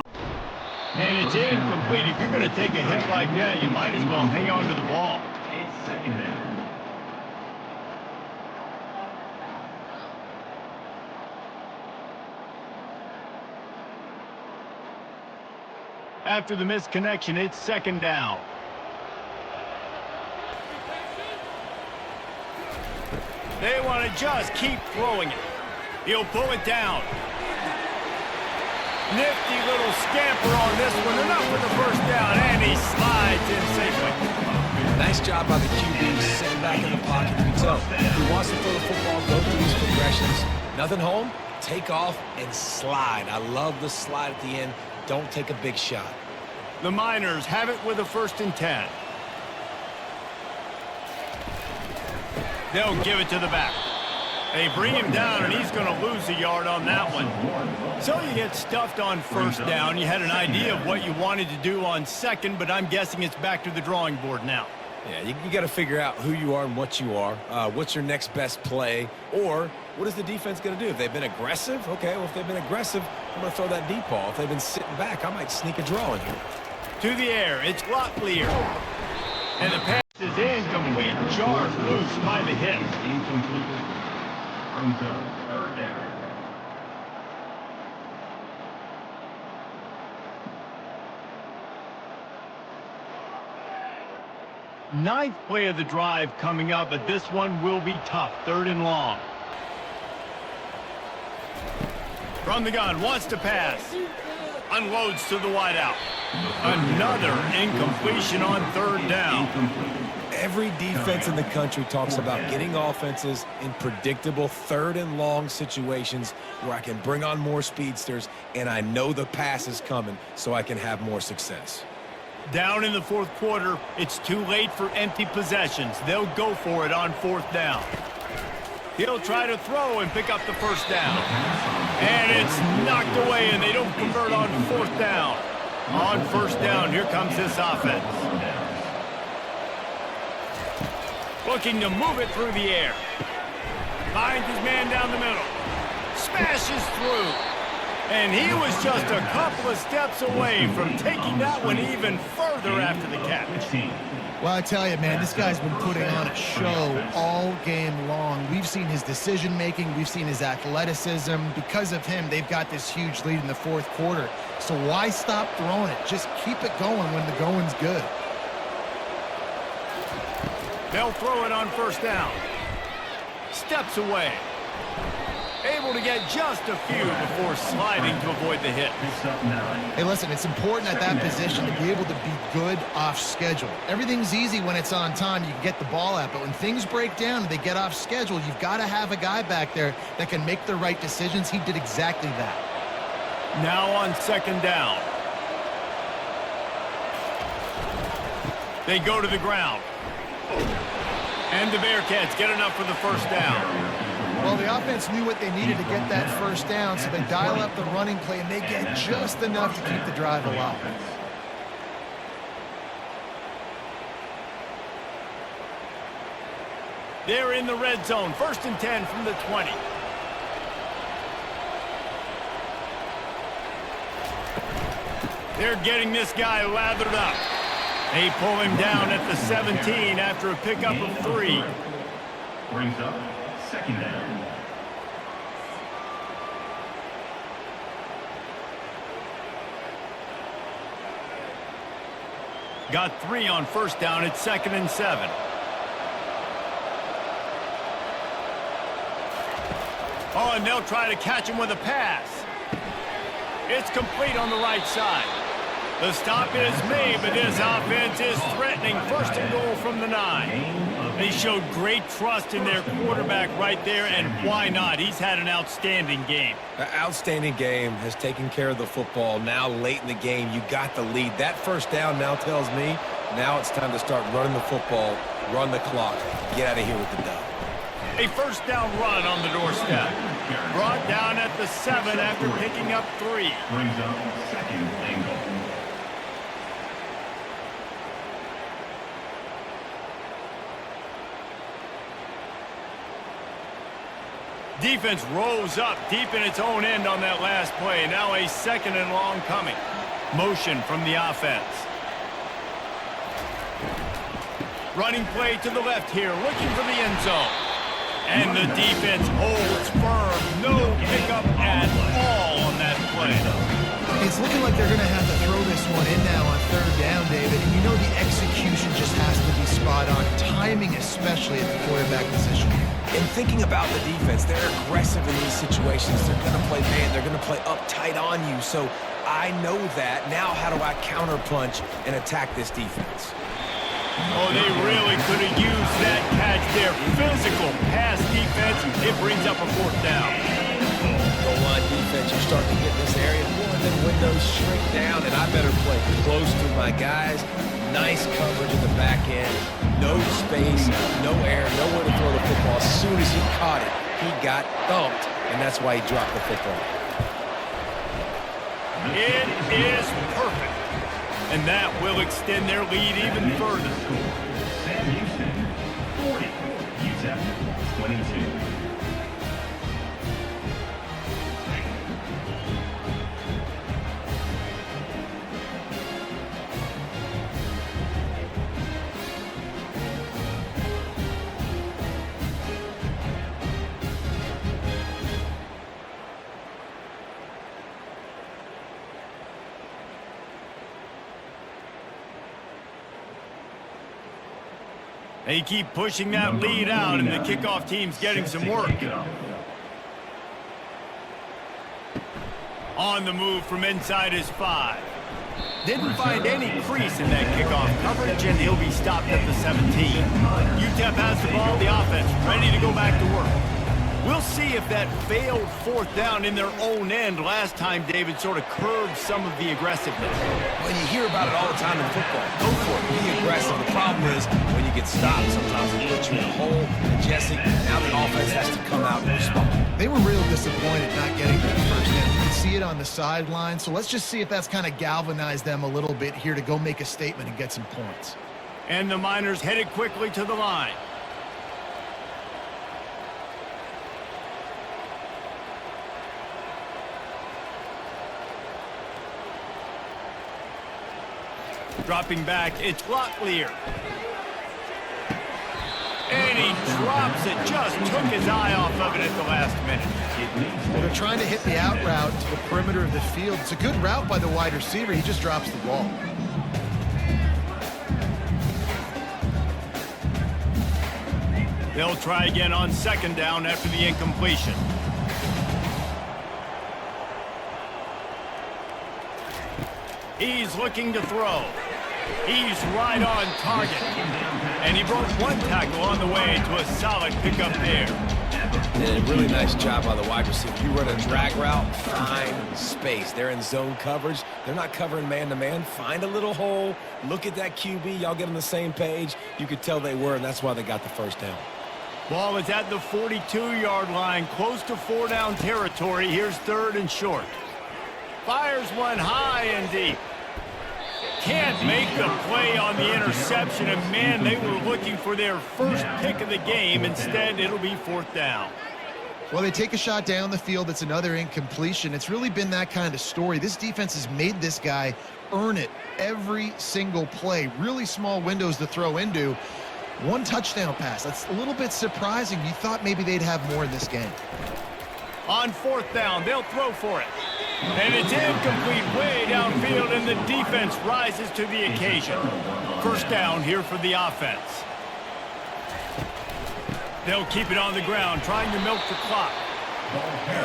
[SPEAKER 1] And it's incomplete. If you're going to take a hit like that, you might as well hang on to the ball.
[SPEAKER 4] It's 2nd down.
[SPEAKER 1] After the missed connection, it's 2nd down. They want to just keep throwing it. He'll pull it down. Nifty little scamper on this one. Enough for the 1st down, and he slides in safely.
[SPEAKER 3] Nice job by the QB, sitting back in the pocket. You can tell he wants to throw the football, go through these progressions. Nothing home, take off, and slide. I love the slide at the end. Don't take a big shot.
[SPEAKER 1] The Miners have it with a 1st and 10. They'll give it to the back. They bring him down, and he's going to lose a yard on that one. So you get stuffed on 1st down. You had an idea of what you wanted to do on 2nd, but I'm guessing it's back to the drawing board now.
[SPEAKER 3] Yeah, you got to figure out who you are and what you are. What's your next best play? Or what is the defense going to do? If they've been aggressive, okay, well, if they've been aggressive, I'm going to throw that deep ball. If they've been sitting back, I might sneak a draw in here.
[SPEAKER 1] To the air, it's Locklear. And the pass is incomplete. Jarred loose by the hit.
[SPEAKER 4] Incomplete. From the 3rd down.
[SPEAKER 1] Ninth play of the drive coming up, but this one will be tough. 3rd and long. From the gun, wants to pass. Unloads to the wideout. Another incompletion on 3rd down.
[SPEAKER 3] Every defense in the country talks about getting offenses in predictable 3rd and long situations where I can bring on more speedsters and I know the pass is coming so I can have more success.
[SPEAKER 1] Down in the 4th quarter, it's too late for empty possessions. They'll go for it on 4th down. He'll try to throw and pick up the 1st down. And it's knocked away, and they don't convert on 4th down. On 1st down, here comes this offense. Looking to move it through the air. Finds his man down the middle. Smashes through. And he was just a couple of steps away from taking that one even further after the catch.
[SPEAKER 2] Well, I tell you, man, this guy's been putting on a show all game long. We've seen his decision-making. We've seen his athleticism. Because of him, they've got this huge lead in the fourth quarter. So why stop throwing it? Just keep it going when the going's good.
[SPEAKER 1] They'll throw it on first down. Steps away. Able to get just a few before sliding to avoid the hit.
[SPEAKER 2] Hey, listen, it's important at that position to be able to be good off schedule. Everything's easy when it's on time. You can get the ball out. But when things break down and they get off schedule, you've got to have a guy back there that can make the right decisions. He did exactly that.
[SPEAKER 1] Now on second down. They go to the ground. And the BearKats get enough for the first down.
[SPEAKER 2] Well, the offense knew what they needed to get that first down, so they dial up the running play, and they get just enough to keep the drive alive.
[SPEAKER 1] They're in the red zone. 1st and 10 from the 20. They're getting this guy lathered up. They pull him down at the 17 after a pickup of 3.
[SPEAKER 4] Brings up second down.
[SPEAKER 1] Got 3 on first down. It's 2nd and 7. Oh, and they'll try to catch him with a pass. It's complete on the right side. The stop is made, but this offense is threatening. 1st and goal from the 9. They showed great trust in their quarterback right there, and why not? He's had an outstanding game.
[SPEAKER 3] An outstanding game, has taken care of the football. Now late in the game, you got the lead. That first down now tells me now it's time to start running the football, run the clock, get out of here with the dub.
[SPEAKER 1] A first down run on the doorstep. Brought down at the 7 after picking up 3.
[SPEAKER 4] Brings up second and goal.
[SPEAKER 1] Defense rose up deep in its own end on that last play. Now a 2nd and long coming. Motion from the offense. Running play to the left here, looking for the end zone. And the defense holds firm. No pickup at all on that play.
[SPEAKER 2] It's looking like they're going to have to throw this one in now on 3rd down, David. And you know the execution just has to be spot on. Timing especially at the quarterback position.
[SPEAKER 3] And thinking about the defense, they're aggressive in these situations. They're going to play man. They're going to play uptight on you. So I know that. Now how do I counterpunch and attack this defense?
[SPEAKER 1] Oh, they really could have used that catch there. Physical pass defense. It brings up a 4th down.
[SPEAKER 3] Goal line defense, you're starting to get in this area more, and then windows shrink down, and I better play close to my guys. Nice coverage in the back end. No space, no air, nowhere to throw the football. As soon as he caught it, he got thumped, and that's why he dropped the football.
[SPEAKER 1] It is perfect. And that will extend their lead even further.
[SPEAKER 4] Sam Houston, 40. UTEP, 22.
[SPEAKER 1] They keep pushing that lead out, and the kickoff team's getting some work. On the move from inside his 5. Didn't find any crease in that kickoff coverage, and he'll be stopped at the 17. UTEP has the ball, the offense ready to go back to work. We'll see if that failed 4th down in their own end last time, David, sort of curbed some of the aggressiveness.
[SPEAKER 3] Well, you hear about it all the time in football. Go for it. Be aggressive. The problem is when you get stopped, sometimes it puts you in a hole. And Jesse, now the offense has to come out and respond.
[SPEAKER 2] They were real disappointed not getting that first down. You can see it on the sideline. So let's just see if that's kind of galvanized them a little bit here to go make a statement and get some points.
[SPEAKER 1] And the Miners headed quickly to the line. Dropping back, it's Locklear. And he drops it, just took his eye off of it at the last minute.
[SPEAKER 2] Well, they're trying to hit the out route to the perimeter of the field. It's a good route by the wide receiver. He just drops the ball.
[SPEAKER 1] They'll try again on second down after the incompletion. He's looking to throw. He's right on target. And he broke one tackle on the way to a solid pickup there.
[SPEAKER 3] And a really nice job by the wide receiver. You run a drag route, find space. They're in zone coverage. They're not covering man-to-man. Find a little hole. Look at that QB. Y'all get on the same page. You could tell they were, and that's why they got the first down.
[SPEAKER 1] Ball is at the 42-yard line, close to 4-down territory. Here's third and short. Fires one high and deep. Can't make the play on the interception, and man, they were looking for their first pick of the game. Instead, it'll be fourth down.
[SPEAKER 2] Well, they take a shot down the field. It's another incompletion. It's really been that kind of story. This defense has made this guy earn it every single play. Really small windows to throw into. One touchdown pass. That's a little bit surprising. You thought maybe they'd have more in this game.
[SPEAKER 1] On fourth down, they'll throw for it. And it's incomplete way downfield, and the defense rises to the occasion. First down here for the offense. They'll keep it on the ground, trying to milk the clock.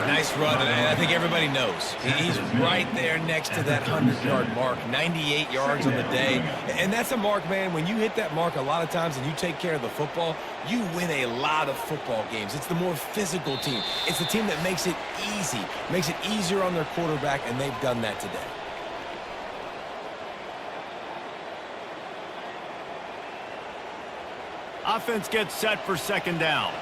[SPEAKER 3] Nice run, and I think everybody knows. He's right there next to that 100-yard mark, 98 yards on the day. And that's a mark, man. When you hit that mark a lot of times and you take care of the football, you win a lot of football games. It's the more physical team. It's the team that makes it easy, makes it easier on their quarterback, and they've done that today.
[SPEAKER 1] Offense gets set for second down.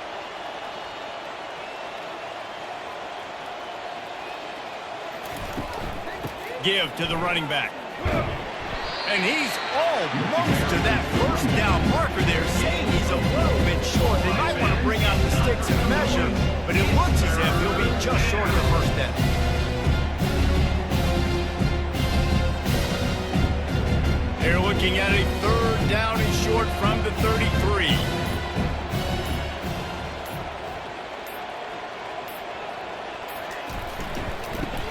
[SPEAKER 1] Give to the running back. And he's almost to that first down marker there, saying he's a little bit short. They might want to bring out the sticks and measure, but it looks as if he'll be just short of the first down. They're looking at a third down and short from the 33.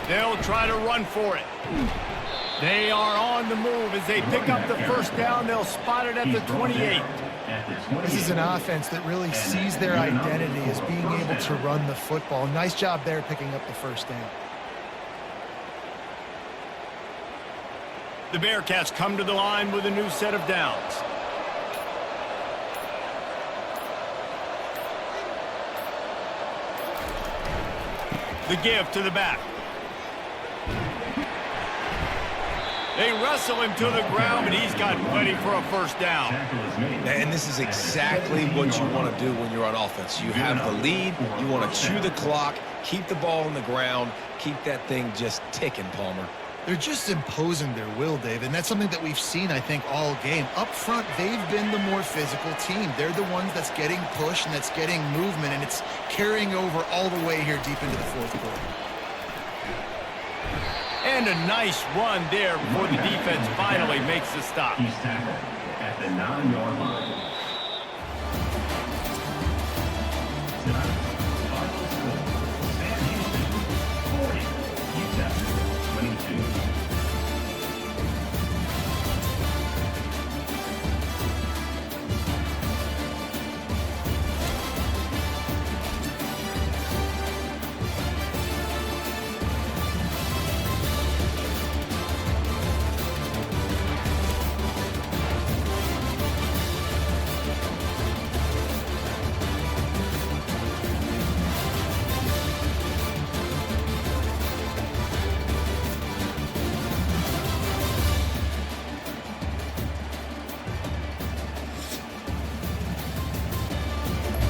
[SPEAKER 1] They'll try to run for it. They are on the move as they pick up the first down. They'll spot it at the 28.
[SPEAKER 2] This is an offense that really sees their identity as being able to run the football. Nice job there picking up the first down.
[SPEAKER 1] The BearKats come to the line with a new set of downs. The give to the back. They wrestle him to the ground, but he's got plenty for a first down.
[SPEAKER 3] And this is exactly what you want to do when you're on offense. You have the lead, you want to chew the clock, keep the ball on the ground, keep that thing just ticking, Palmer.
[SPEAKER 2] They're just imposing their will, Dave, and that's something that we've seen, I think, all game. Up front, they've been the more physical team. They're the ones that's getting pushed and that's getting movement, and it's carrying over all the way here deep into the fourth quarter.
[SPEAKER 1] And a nice run there before the defense finally makes the stop.
[SPEAKER 4] He's tackled at the 9-yard line.